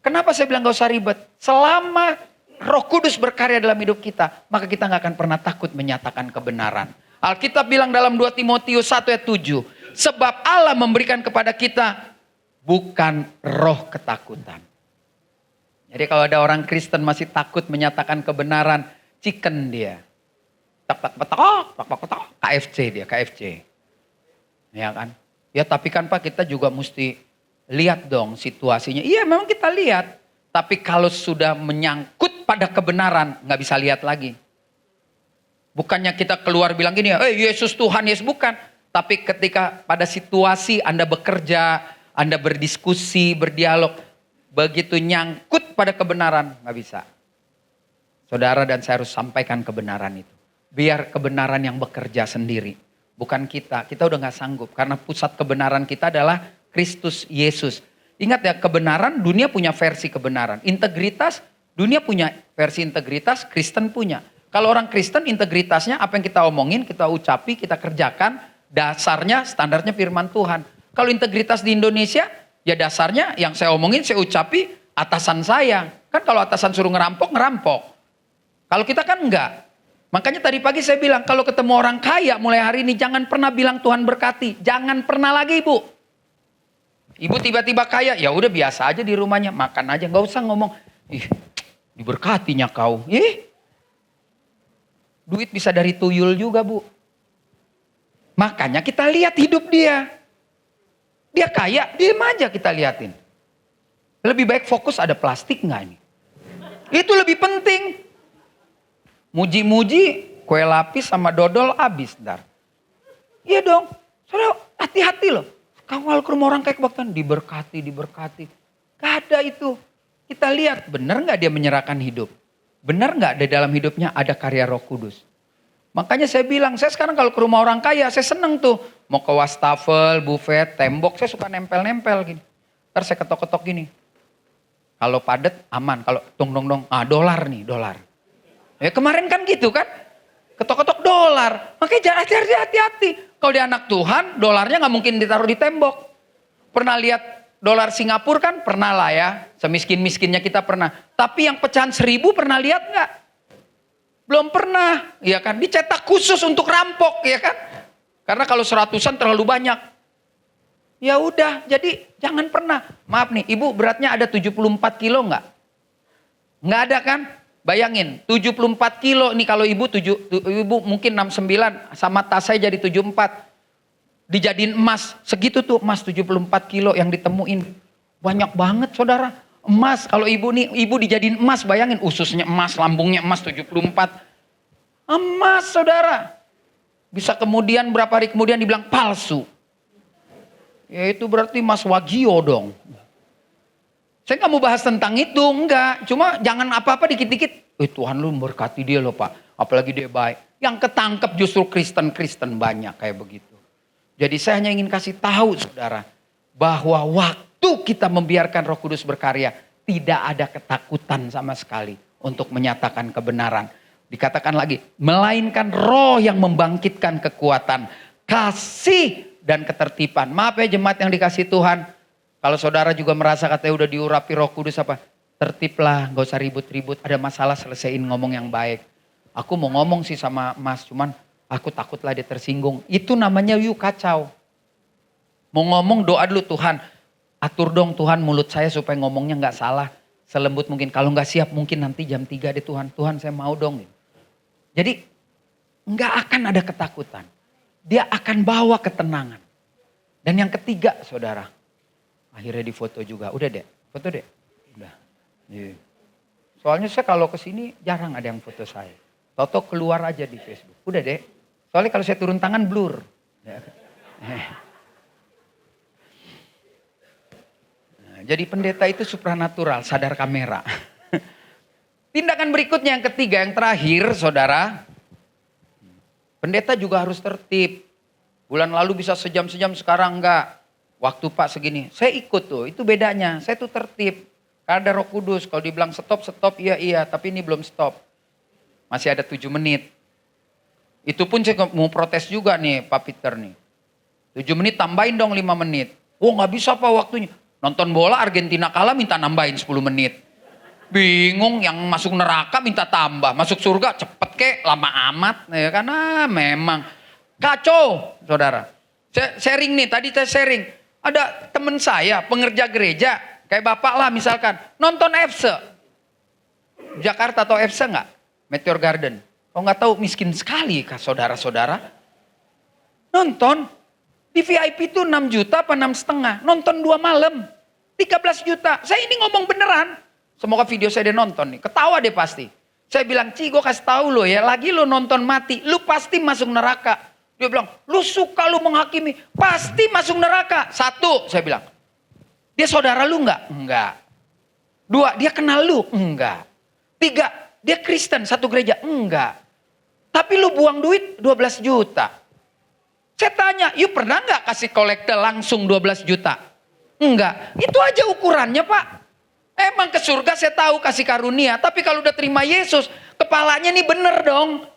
Kenapa saya bilang gak usah ribet? Selama Roh Kudus berkarya dalam hidup kita, maka kita gak akan pernah takut menyatakan kebenaran. Alkitab bilang dalam 2 Timotius 1 ayat 7, sebab Allah memberikan kepada kita bukan roh ketakutan. Jadi kalau ada orang Kristen masih takut menyatakan kebenaran, chicken dia. KFC dia, KFC. Ya kan? Ya tapi kan Pak, kita juga mesti lihat dong situasinya. Iya memang kita lihat. Tapi kalau sudah menyangkut pada kebenaran, nggak bisa lihat lagi. Bukannya kita keluar bilang gini, Yesus Tuhan, Yesus bukan. Tapi ketika pada situasi Anda bekerja, Anda berdiskusi, berdialog, begitu nyangkut pada kebenaran, nggak bisa. Saudara dan saya harus sampaikan kebenaran itu. Biar kebenaran yang bekerja sendiri. Bukan kita udah gak sanggup. Karena pusat kebenaran kita adalah Kristus Yesus. Ingat ya, kebenaran, dunia punya versi kebenaran. Integritas, dunia punya versi integritas, Kristen punya. Kalau orang Kristen, integritasnya apa yang kita omongin, kita ucapi, kita kerjakan, dasarnya, standarnya firman Tuhan. Kalau integritas di Indonesia, ya dasarnya yang saya omongin, saya ucapi, atasan saya. Kan kalau atasan suruh ngerampok, ngerampok. Kalau kita kan enggak. Makanya tadi pagi saya bilang, kalau ketemu orang kaya mulai hari ini, jangan pernah bilang Tuhan berkati. Jangan pernah lagi Ibu. Ibu tiba-tiba kaya, ya udah biasa aja di rumahnya. Makan aja, nggak usah ngomong, ih diberkatinya kau. Duit bisa dari tuyul juga Bu. Makanya kita lihat hidup dia. Dia kaya, diem aja kita liatin. Lebih baik fokus ada plastik nggak ini? Itu lebih penting. Muji-muji, kue lapis sama dodol habis dar. Iya dong, saudara hati-hati loh. Kawal ke rumah orang kayak kebaktian, diberkati. Gak ada itu. Kita lihat, benar nggak dia menyerahkan hidup? Benar nggak di dalam hidupnya ada karya Roh Kudus? Makanya saya bilang, saya sekarang kalau ke rumah orang kaya, saya seneng tuh. Mau ke wastafel, buffet, tembok, saya suka nempel-nempel gini. Ntar saya ketok-ketok gini. Kalau padet aman, kalau dong, dolar nih, dolar. Ya kemarin kan gitu kan, ketok-ketok dolar. Makanya jangan hati-hati. Kalau dia anak Tuhan, dolarnya gak mungkin ditaruh di tembok. Pernah lihat dolar Singapura kan? Pernah lah ya, semiskin-miskinnya kita pernah. Tapi yang pecahan 1000 pernah lihat gak? Belum pernah, ya kan? Dicetak khusus untuk rampok, ya kan? Karena kalau 100-an terlalu banyak. Ya udah, jadi jangan pernah. Maaf nih, Ibu beratnya ada 74 kilo nggak? Nggak ada kan? Bayangin, 74 kilo nih kalau Ibu mungkin 69 sama tas saya jadi 74. Dijadiin emas, segitu tuh emas 74 kilo yang ditemuin. Banyak banget saudara. Emas, kalau Ibu dijadiin emas, bayangin ususnya emas, lambungnya emas 74. Emas saudara. Bisa kemudian berapa hari kemudian dibilang palsu. Ya itu berarti emas wagio dong. Saya nggak mau bahas tentang itu, enggak. Cuma jangan apa-apa dikit-dikit. Tuhan lu memberkati dia loh Pak. Apalagi dia baik. Yang ketangkep justru Kristen banyak kayak begitu. Jadi saya hanya ingin kasih tahu saudara. Bahwa waktu kita membiarkan Roh Kudus berkarya. Tidak ada ketakutan sama sekali. Untuk menyatakan kebenaran. Dikatakan lagi. Melainkan roh yang membangkitkan kekuatan. Kasih dan ketertiban. Maaf ya jemaat yang dikasih Tuhan. Kalau saudara juga merasa katanya udah diurapi Roh Kudus apa? Tertiblah, gak usah ribut-ribut. Ada masalah selesaiin ngomong yang baik. Aku mau ngomong sih sama Mas, cuman aku takutlah dia tersinggung. Itu namanya yuk kacau. Mau ngomong doa dulu Tuhan. Atur dong Tuhan mulut saya supaya ngomongnya gak salah. Selembut mungkin. Kalau gak siap mungkin nanti jam 3 deh Tuhan. Tuhan saya mau dong. Jadi gak akan ada ketakutan. Dia akan bawa ketenangan. Dan yang ketiga saudara. Akhirnya difoto juga. Udah deh, foto deh. Udah. Soalnya saya kalau kesini jarang ada yang foto saya. Toto keluar aja di Facebook. Udah deh. Soalnya kalau saya turun tangan blur. Nah, jadi pendeta itu supranatural, sadar kamera. Tindakan berikutnya yang ketiga, yang terakhir saudara. Pendeta juga harus tertib. Bulan lalu bisa sejam-sejam, sekarang enggak. Waktu Pak segini, saya ikut tuh, itu bedanya. Saya tuh tertib. Ada Roh Kudus. Kalau dibilang stop, stop, iya. Tapi ini belum stop. Masih ada 7 menit. Itu pun saya mau protes juga nih Pak Peter nih. 7 menit tambahin dong 5 menit. Oh gak bisa Pak waktunya. Nonton bola Argentina kalah minta nambahin 10 menit. Bingung, yang masuk neraka minta tambah. Masuk surga cepet kek, lama amat. Ya karena memang kacau saudara. Saya sharing nih, tadi saya sharing. Ada teman saya, pengerja gereja. Kayak bapak lah misalkan. Nonton FC. Jakarta atau FC enggak? Meteor Garden. Kalau nggak tahu miskin sekali kah saudara-saudara. Nonton. Di VIP itu 6 juta apa 6,5. Nonton 2 malam. 13 juta. Saya ini ngomong beneran. Semoga video saya dia nonton nih. Ketawa deh pasti. Saya bilang, Ci gue kasih tahu lo ya. Lagi lo nonton mati. Lu pasti masuk neraka. Dia bilang, lu suka lu menghakimi. Pasti masuk neraka. 1, saya bilang. Dia saudara lu enggak? Enggak. 2, dia kenal lu? Enggak. 3, dia Kristen satu gereja? Enggak. Tapi lu buang duit 12 juta. Saya tanya, you pernah enggak kasih kolekte langsung 12 juta? Enggak. Itu aja ukurannya Pak. Emang ke surga saya tahu kasih karunia. Tapi kalau udah terima Yesus, kepalanya nih bener dong.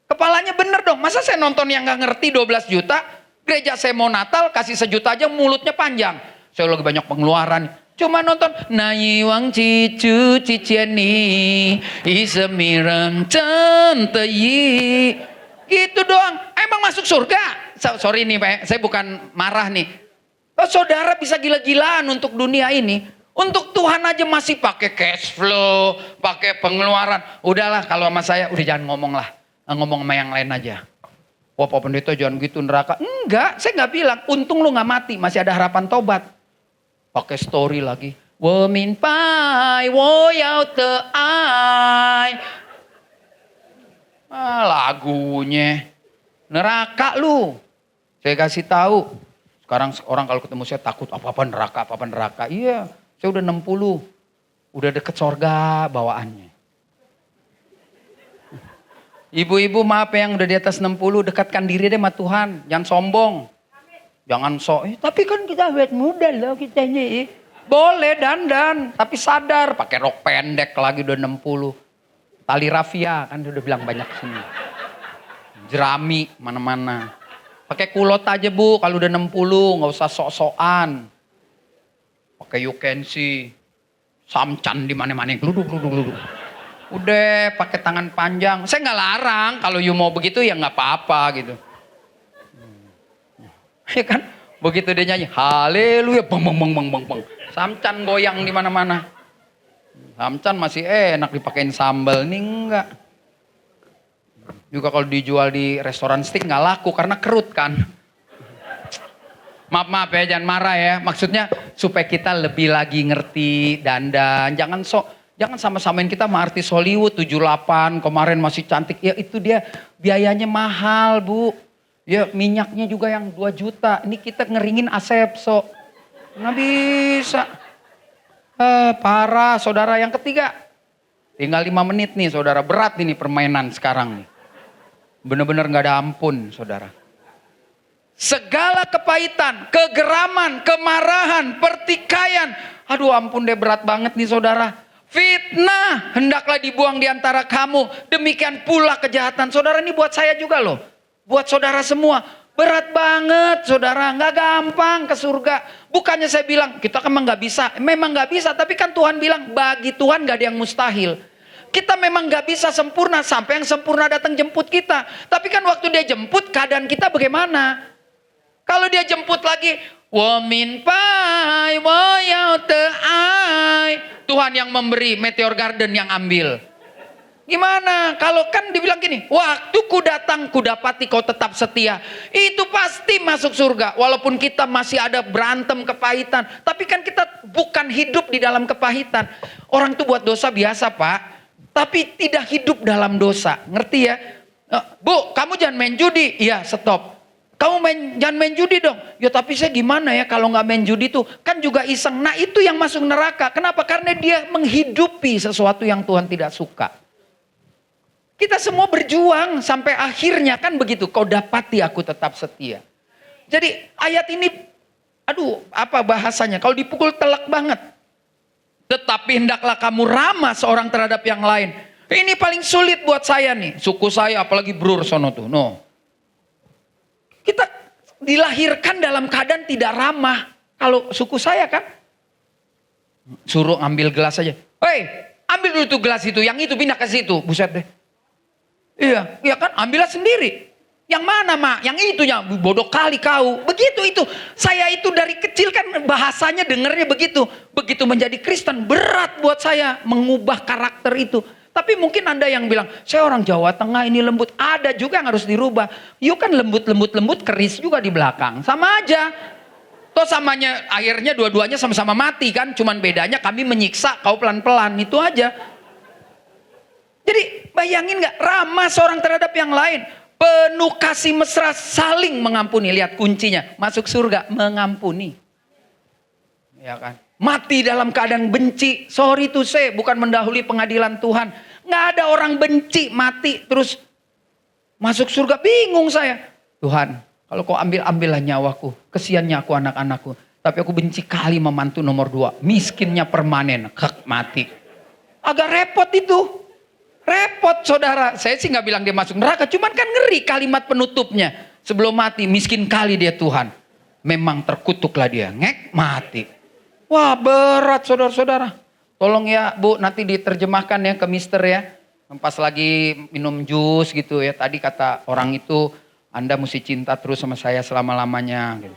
Kepalanya bener dong. Masa saya nonton yang gak ngerti 12 juta. Gereja saya mau Natal kasih 1 juta aja mulutnya panjang. Saya lagi banyak pengeluaran. Cuma nonton. Nayiwang cicu ciciani. Isemirang centeyi. Gitu doang. Emang masuk surga? Sorry nih Pak. Saya bukan marah nih. Oh, saudara bisa gila-gilaan untuk dunia ini. Untuk Tuhan aja masih pakai cash flow, pakai pengeluaran. Udahlah kalau sama saya udah jangan ngomong lah. Ngomong sama yang lain aja. Wah Pak Pendeta jangan gitu neraka. Enggak, saya nggak bilang. Untung lu nggak mati, masih ada harapan tobat. Pakai story lagi. Wo min pai, wo yao te ai. Lagunya. Neraka lu. Saya kasih tahu. Sekarang orang kalau ketemu saya takut apa-apa neraka. Iya. Saya udah 60, udah deket sorga bawaannya. Ibu-ibu maaf yang udah di atas 60, dekatkan diri deh sama Tuhan. Jangan sombong. Jangan tapi kan kita awet muda loh kita ini. Boleh dandan, tapi sadar. Pakai rok pendek lagi udah 60. Tali rafia kan udah bilang banyak sini. Jerami mana-mana. Pakai kulot aja bu, kalau udah 60 gak usah sok-sokan. Pakai you can see. Samcan di mana-mana. Gluduk. Udah pakai tangan panjang. Saya nggak larang. Kalau you mau begitu ya nggak apa-apa gitu. Ya kan? Begitu dia nyanyi. Haleluya. Bang. Samcan goyang di mana-mana. Samcan masih enak dipakein sambal. Ini enggak. Juga kalau dijual di restoran steak nggak laku karena kerut kan. Maaf ya, jangan marah ya. Maksudnya supaya kita lebih lagi ngerti dandan. Jangan sama-samain kita sama artis Hollywood 78 kemarin masih cantik. Ya itu dia biayanya mahal bu. Ya minyaknya juga yang 2 juta. Ini kita ngeringin asepso. Nggak bisa. Parah saudara. Yang ketiga. Tinggal 5 menit nih saudara. Berat ini permainan sekarang nih. Bener-bener gak ada ampun saudara. Segala kepahitan, kegeraman, kemarahan, pertikaian. Aduh ampun deh berat banget nih saudara. Fitnah hendaklah dibuang di antara kamu. Demikian pula kejahatan. Saudara ini buat saya juga loh. Buat saudara semua. Berat banget saudara. Gak gampang ke surga. Bukannya saya bilang kita kan memang gak bisa. Memang gak bisa. Tapi kan Tuhan bilang bagi Tuhan gak ada yang mustahil. Kita memang gak bisa sempurna. Sampai yang sempurna datang jemput kita. Tapi kan waktu dia jemput keadaan kita bagaimana? Kalau dia jemput lagi, wa min pai wa yau te ai. Tuhan yang memberi, Meteor Garden yang ambil. Gimana? Kalau kan dibilang gini, waktu ku datang ku dapati kau tetap setia. Itu pasti masuk surga. Walaupun kita masih ada berantem kepahitan. Tapi kan kita bukan hidup di dalam kepahitan. Orang tuh buat dosa biasa Pak. Tapi tidak hidup dalam dosa. Ngerti ya? Bu, kamu jangan main judi. Iya, stop. Kamu jangan main judi dong. Ya tapi saya gimana ya kalau nggak main judi tuh. Kan juga iseng. Nah itu yang masuk neraka. Kenapa? Karena dia menghidupi sesuatu yang Tuhan tidak suka. Kita semua berjuang sampai akhirnya kan begitu. Kau dapati aku tetap setia. Jadi ayat ini, aduh apa bahasanya. Kalau dipukul telak banget. Tetapi hendaklah kamu ramah seorang terhadap yang lain. Ini paling sulit buat saya nih. Suku saya apalagi Brur sono tuh. No. Kita dilahirkan dalam keadaan tidak ramah. Kalau suku saya kan. Suruh ambil gelas aja. Hei, ambil dulu tuh gelas itu. Yang itu pindah ke situ. Buset deh. Iya, iya kan, ambillah sendiri. Yang mana mak? Yang itunya, bodoh kali kau. Begitu itu. Saya itu dari kecil kan bahasanya dengernya begitu. Begitu menjadi Kristen, berat buat saya mengubah karakter itu. Tapi mungkin Anda yang bilang, saya orang Jawa Tengah ini lembut. Ada juga yang harus dirubah. You kan lembut, keris juga di belakang. Sama aja. Toh samanya, akhirnya dua-duanya sama-sama mati kan. Cuman bedanya kami menyiksa, kau pelan-pelan. Itu aja. Jadi bayangin gak, ramah seorang terhadap yang lain. Penuh kasih mesra, saling mengampuni. Lihat kuncinya, masuk surga, mengampuni. Ya kan? Mati dalam keadaan benci. Sorry to say, bukan mendahului pengadilan Tuhan. Gak ada orang benci, mati terus masuk surga. Bingung saya. Tuhan, kalau kau ambillah nyawaku. Kesiannya aku anak-anakku. Tapi aku benci kali memantu nomor 2. Miskinnya permanen, mati. Agak repot itu. Repot saudara, saya sih gak bilang dia masuk neraka, cuman kan ngeri kalimat penutupnya. Sebelum mati, miskin kali dia Tuhan. Memang terkutuklah dia, ngek mati. Wah berat saudara-saudara. Tolong ya Bu, nanti diterjemahkan ya ke mister ya. Pas lagi minum jus gitu ya, tadi kata orang itu, Anda mesti cinta terus sama saya selama-lamanya. Gitu.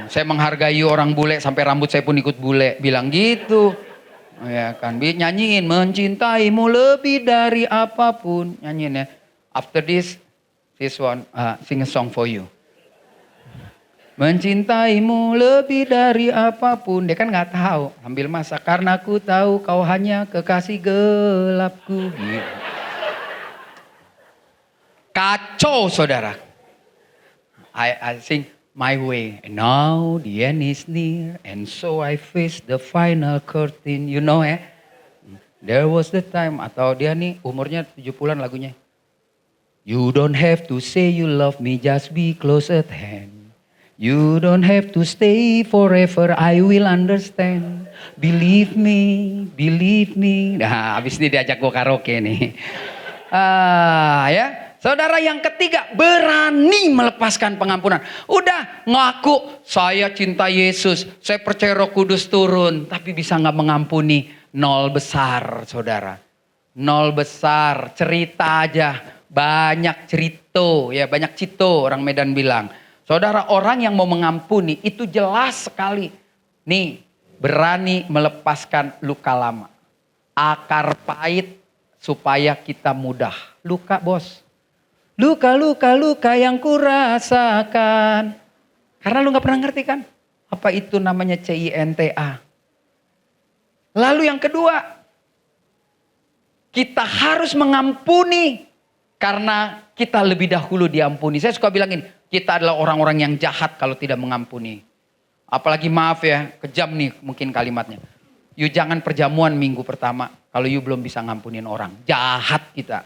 Saya menghargai orang bule, sampai rambut saya pun ikut bule, bilang gitu. Ya kan, nyanyiin mencintaimu lebih dari apapun, nyanyiin ya. After this one, sing a song for you. Mencintaimu lebih dari apapun, dia kan nggak tahu, ambil masa karena aku tahu kau hanya kekasih gelapku. Gitu. Kacau saudara. I sing my way, and now the end is near, and so I face the final curtain. You know ya, there was the time, atau dia nih umurnya 70-an lagunya. You don't have to say you love me, just be close at hand. You don't have to stay forever, I will understand. Believe me, believe me. Nah, habis ini diajak gua karaoke nih. Ya. Saudara yang ketiga, berani melepaskan pengampunan. Udah ngaku, saya cinta Yesus, saya percaya Roh Kudus turun. Tapi bisa gak mengampuni? Nol besar saudara. Nol besar, cerita aja. Banyak cerita, ya banyak cito orang Medan bilang. Saudara, orang yang mau mengampuni itu jelas sekali. Nih, berani melepaskan luka lama. Akar pahit supaya kita mudah. Luka bos. Luka yang kurasakan. Karena lu gak pernah ngerti kan. Apa itu namanya CINTA. Lalu yang kedua. Kita harus mengampuni. Karena kita lebih dahulu diampuni. Saya suka bilang ini. Kita adalah orang-orang yang jahat kalau tidak mengampuni. Apalagi maaf ya. Kejam nih mungkin kalimatnya. You jangan perjamuan minggu pertama. Kalau you belum bisa ngampunin orang. Jahat kita.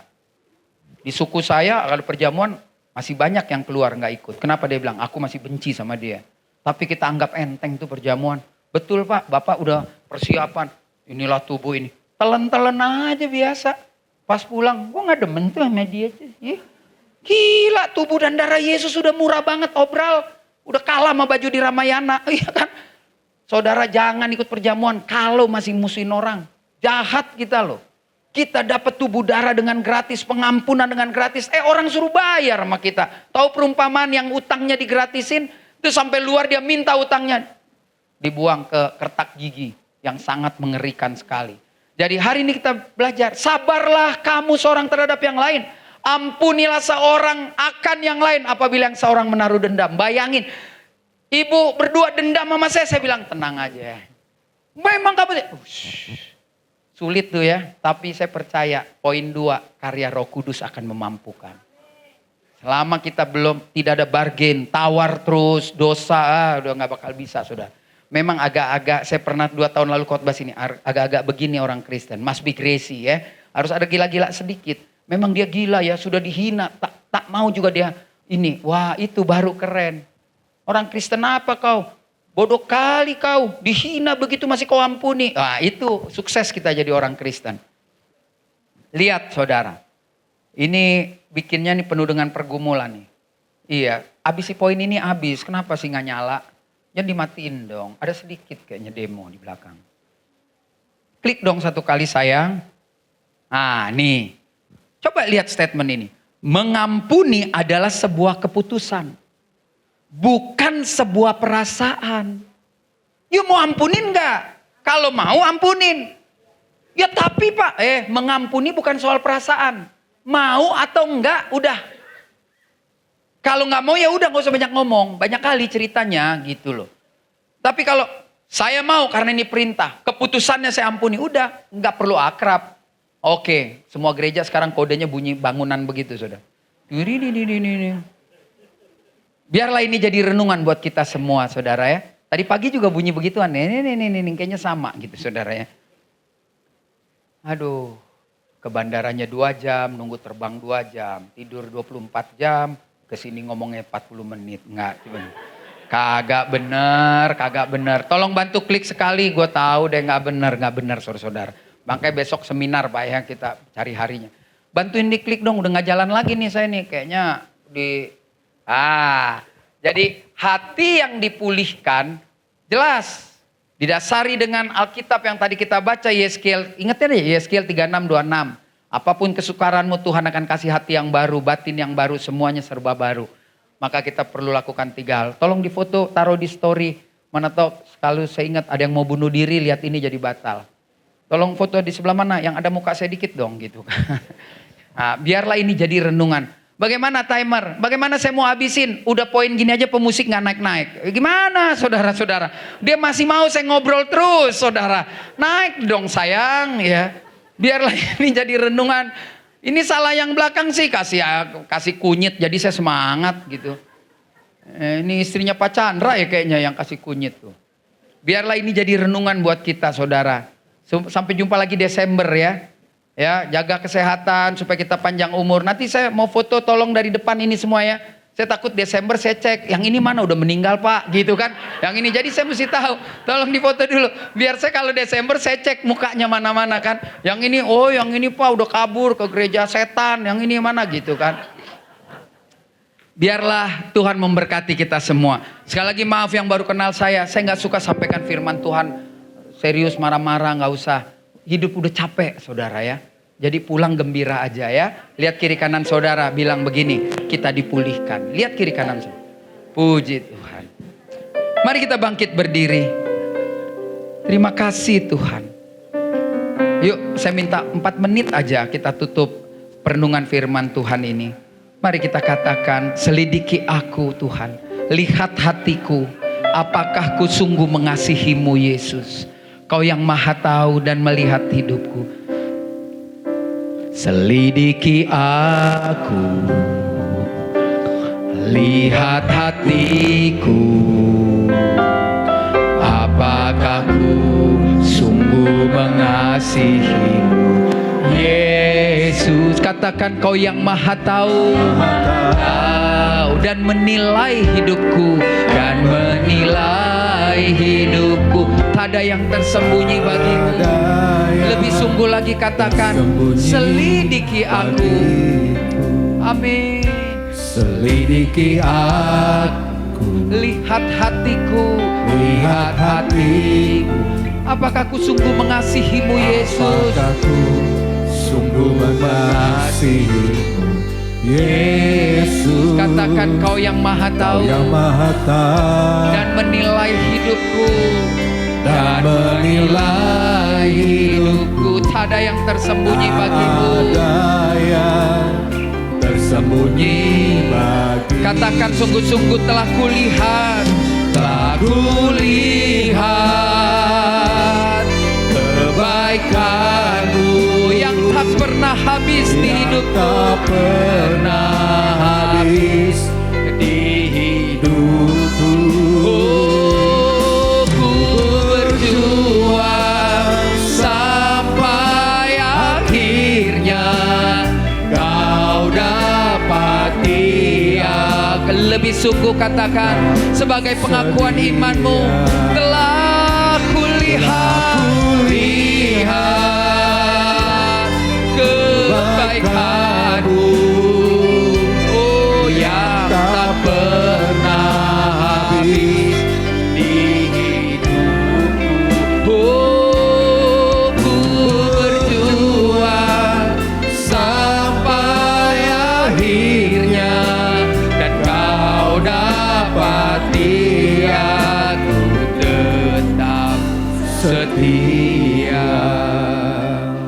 Di suku saya kalau perjamuan masih banyak yang keluar nggak ikut. Kenapa dia bilang aku masih benci sama dia. Tapi kita anggap enteng tuh perjamuan. Betul Pak, Bapak udah persiapan. Inilah tubuh ini. Telan-telan aja biasa. Pas pulang, gue nggak demen tuh sama dia. Gila, tubuh dan darah Yesus sudah murah banget obral. Udah kalah sama baju di Ramayana. Iya kan? Saudara jangan ikut perjamuan kalau masih musuhin orang. Jahat kita loh. Kita dapat tubuh darah dengan gratis, pengampunan dengan gratis. Orang suruh bayar sama kita. Tahu perumpamaan yang utangnya digratisin, itu sampai luar dia minta utangnya. Dibuang ke kertak gigi yang sangat mengerikan sekali. Jadi hari ini kita belajar, sabarlah kamu seorang terhadap yang lain. Ampunilah seorang akan yang lain apabila yang seorang menaruh dendam. Bayangin, ibu berdua dendam sama saya bilang tenang aja. Memang kamu... Sulit tuh ya, tapi saya percaya poin 2, karya Roh Kudus akan memampukan. Selama kita tidak ada bargain, tawar terus, dosa, udah gak bakal bisa saudara. Memang agak-agak, saya pernah 2 tahun lalu khotbah sini, agak-agak begini orang Kristen, must be crazy ya. Harus ada gila-gila sedikit. Memang dia gila ya, sudah dihina, tak mau juga dia ini. Wah itu baru keren. Orang Kristen apa kau? Bodoh kali kau, dihina begitu masih kau ampuni. Nah itu sukses kita jadi orang Kristen. Lihat saudara, ini bikinnya nih penuh dengan pergumulan nih. Iya, abis si poin ini habis, kenapa sih nggak nyala? Jangan dimatiin dong, ada sedikit kayaknya demo di belakang. Klik dong satu kali sayang. Nah nih, coba lihat statement ini. Mengampuni adalah sebuah keputusan. Bukan sebuah perasaan. Ya mau ampunin enggak? Kalau mau ampunin. Ya tapi Pak, mengampuni bukan soal perasaan. Mau atau enggak, udah. Kalau enggak mau ya udah, gak usah banyak ngomong. Banyak kali ceritanya gitu loh. Tapi kalau saya mau karena ini perintah, keputusannya saya ampuni, udah. Enggak perlu akrab. Oke, semua gereja sekarang kodenya bunyi bangunan begitu saudara. Biarlah ini jadi renungan buat kita semua saudara ya. Tadi pagi juga bunyi begituan. Nih, kayaknya sama gitu saudara ya. Aduh, ke bandaranya 2 jam, nunggu terbang 2 jam, tidur 24 jam, kesini ngomongnya 40 menit. Enggak, kagak bener. Tolong bantu klik sekali, gue tahu deh nggak bener saudara-saudara. Makanya besok seminar Pak ya, kita cari harinya. Bantuin diklik dong, udah nggak jalan lagi nih saya nih, kayaknya jadi hati yang dipulihkan jelas didasari dengan Alkitab yang tadi kita baca Yeskiel, ingat ya Yeskiel 36:26. Apapun kesukaranmu Tuhan akan kasih hati yang baru, batin yang baru, semuanya serba baru. Maka kita perlu lakukan 3 hal. Tolong difoto, taruh di story. Mana tahu kalau saya ingat ada yang mau bunuh diri, lihat ini jadi batal. Tolong foto di sebelah mana yang ada muka saya dikit dong gitu. Nah, biarlah ini jadi renungan. Bagaimana timer? Bagaimana saya mau habisin? Udah poin gini aja pemusik gak naik-naik. Gimana saudara-saudara? Dia masih mau saya ngobrol terus saudara. Naik dong sayang ya. Biarlah ini jadi renungan. Ini salah yang belakang sih kasih kunyit jadi saya semangat gitu. Ini istrinya Pak Chandra ya kayaknya yang kasih kunyit tuh. Biarlah ini jadi renungan buat kita saudara. Sampai jumpa lagi Desember ya. Ya, jaga kesehatan supaya kita panjang umur. Nanti saya mau foto tolong dari depan ini semua ya. Saya takut Desember saya cek, yang ini mana udah meninggal Pak, gitu kan. Yang ini jadi saya mesti tahu. Tolong difoto dulu. Biar saya kalau Desember saya cek mukanya mana-mana kan. Yang ini, yang ini Pak udah kabur ke gereja setan, yang ini mana gitu kan. Biarlah Tuhan memberkati kita semua. Sekali lagi maaf yang baru kenal saya nggak suka sampaikan firman Tuhan serius marah-marah, nggak usah. Hidup udah capek saudara ya. Jadi pulang gembira aja ya. Lihat kiri kanan saudara bilang begini, kita dipulihkan. Lihat kiri kanan saudara. Puji Tuhan. Mari kita bangkit berdiri. Terima kasih Tuhan. Yuk saya minta 4 menit aja kita tutup perenungan firman Tuhan ini. Mari kita katakan, selidiki aku Tuhan. Lihat hatiku, apakah ku sungguh mengasihimu Yesus. Kau yang maha tahu dan melihat hidupku. Selidiki aku, lihat hatiku, apakah ku sungguh mengasihimu Yesus. Katakan, kau yang maha tahu dan menilai hidupku, dan menilai hidupku. Tak ada yang tersembunyi bagimu. Lebih sungguh lagi katakan, selidiki aku. Amin. Selidiki aku, lihat hatiku, lihat hatiku, apakah ku sungguh mengasihimu Yesus. apakah ku sungguh mengasihimu Yesus. Katakan, kau yang maha tahu, Kau yang maha tahu dan menilai hidupku, dan menilai hidupku. Tak ada yang tersembunyi bagimu. Ada yang tersembunyi bagi. Katakan, sungguh-sungguh telah kulihat, Telah kulihat kebaikanmu yang tak pernah habis di yang hidupku. tak pernah habis di hidupku. Oh, ku berjuang sampai akhirnya kau dapati aku. Lebih sungguh katakan, sebagai pengakuan imanmu, telah kulihat kebaikanmu, oh yang tak pernah habis di hidupku. Oh, ku berjuang sampai akhirnya, dan kau dapati aku tetap setia.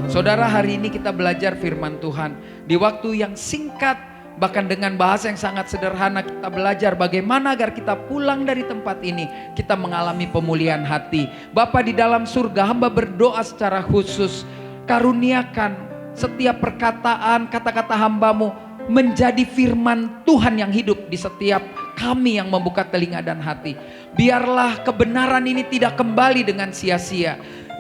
Saudara, hari ini kita belajar firman Tuhan di waktu yang singkat, bahkan dengan bahasa yang sangat sederhana. Kita belajar bagaimana agar kita pulang dari tempat ini, kita mengalami pemulihan hati. Bapa di dalam surga, hamba berdoa secara khusus, karuniakan setiap perkataan, kata-kata hambamu menjadi firman Tuhan yang hidup di setiap kami yang membuka telinga dan hati. Biarlah kebenaran ini tidak kembali dengan sia-sia.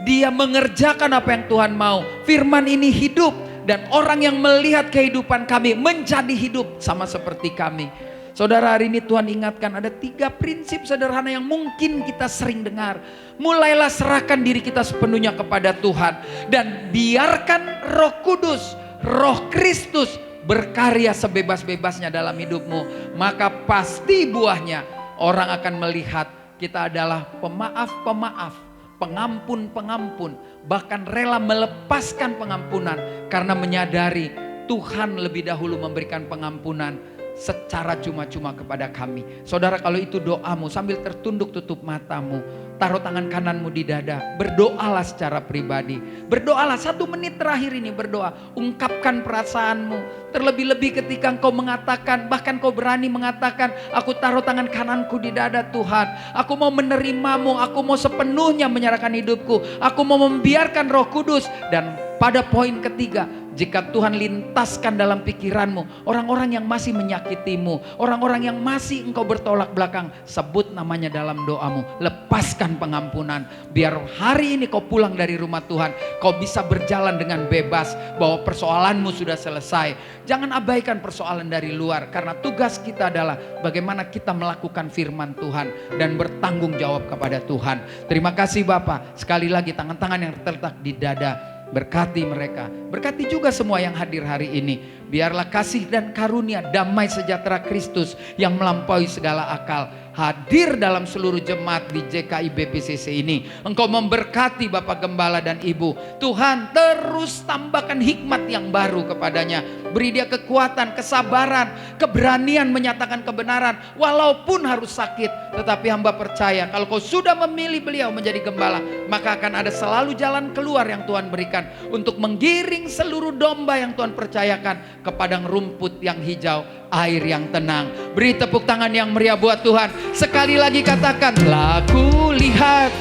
Dia mengerjakan apa yang Tuhan mau. Firman ini hidup, dan orang yang melihat kehidupan kami menjadi hidup sama seperti kami. Saudara, hari ini Tuhan ingatkan ada 3 prinsip sederhana yang mungkin kita sering dengar. Mulailah serahkan diri kita sepenuhnya kepada Tuhan, dan biarkan Roh Kudus, Roh Kristus berkarya sebebas-bebasnya dalam hidupmu. Maka pasti buahnya orang akan melihat kita adalah pemaaf-pemaaf, pengampun-pengampun, bahkan rela melepaskan pengampunan karena menyadari Tuhan lebih dahulu memberikan pengampunan secara cuma-cuma kepada kami. Saudara, kalau itu doamu, sambil tertunduk tutup matamu, taruh tangan kananmu di dada, berdoalah secara pribadi. Berdoalah 1 menit terakhir ini, berdoa, ungkapkan perasaanmu. Terlebih-lebih ketika engkau mengatakan, bahkan kau berani mengatakan, aku taruh tangan kananku di dada Tuhan, aku mau menerimamu, aku mau sepenuhnya menyerahkan hidupku, aku mau membiarkan Roh Kudus. Dan pada poin ketiga, jika Tuhan lintaskan dalam pikiranmu orang-orang yang masih menyakitimu, orang-orang yang masih engkau bertolak belakang, sebut namanya dalam doamu, lepaskan pengampunan. Biar hari ini kau pulang dari rumah Tuhan, kau bisa berjalan dengan bebas, bahwa persoalanmu sudah selesai. Jangan abaikan persoalan dari luar, karena tugas kita adalah bagaimana kita melakukan firman Tuhan dan bertanggung jawab kepada Tuhan. Terima kasih Bapa. Sekali lagi, tangan-tangan yang terletak di dada, berkati mereka, berkati juga semua yang hadir hari ini. Biarlah kasih dan karunia, damai sejahtera Kristus yang melampaui segala akal hadir dalam seluruh jemaat di JKI BPCC ini. Engkau memberkati Bapak Gembala dan Ibu. Tuhan, terus tambahkan hikmat yang baru kepadanya. Beri dia kekuatan, kesabaran, keberanian menyatakan kebenaran walaupun harus sakit. Tetapi hamba percaya kalau kau sudah memilih beliau menjadi gembala, maka akan ada selalu jalan keluar yang Tuhan berikan untuk menggiring seluruh domba yang Tuhan percayakan ke padang rumput yang hijau, air yang tenang. Beri tepuk tangan yang meriah buat Tuhan. Sekali lagi katakan, aku lihat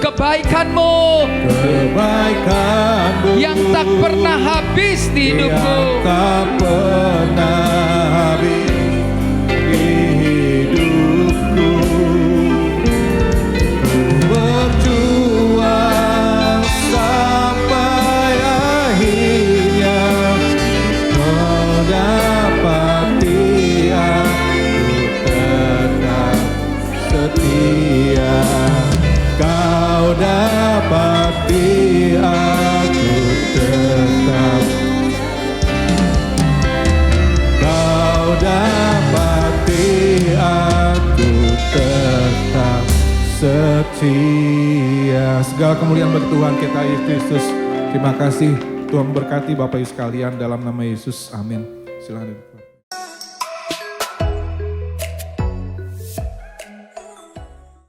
kebaikanmu, kebaikanmu yang tak pernah habis di hidupku, yang tak pernah habis di hidupku. Berjuang sampai akhirnya, kau dapati aku tetap setia. Kau dapati aku tetap, kau dapati aku tetap setia. Segala kemuliaan bagi Tuhan kita Yesus Kristus. Terima kasih, Tuhan berkati Bapak Ibu sekalian dalam nama Yesus. Amin. Silakan.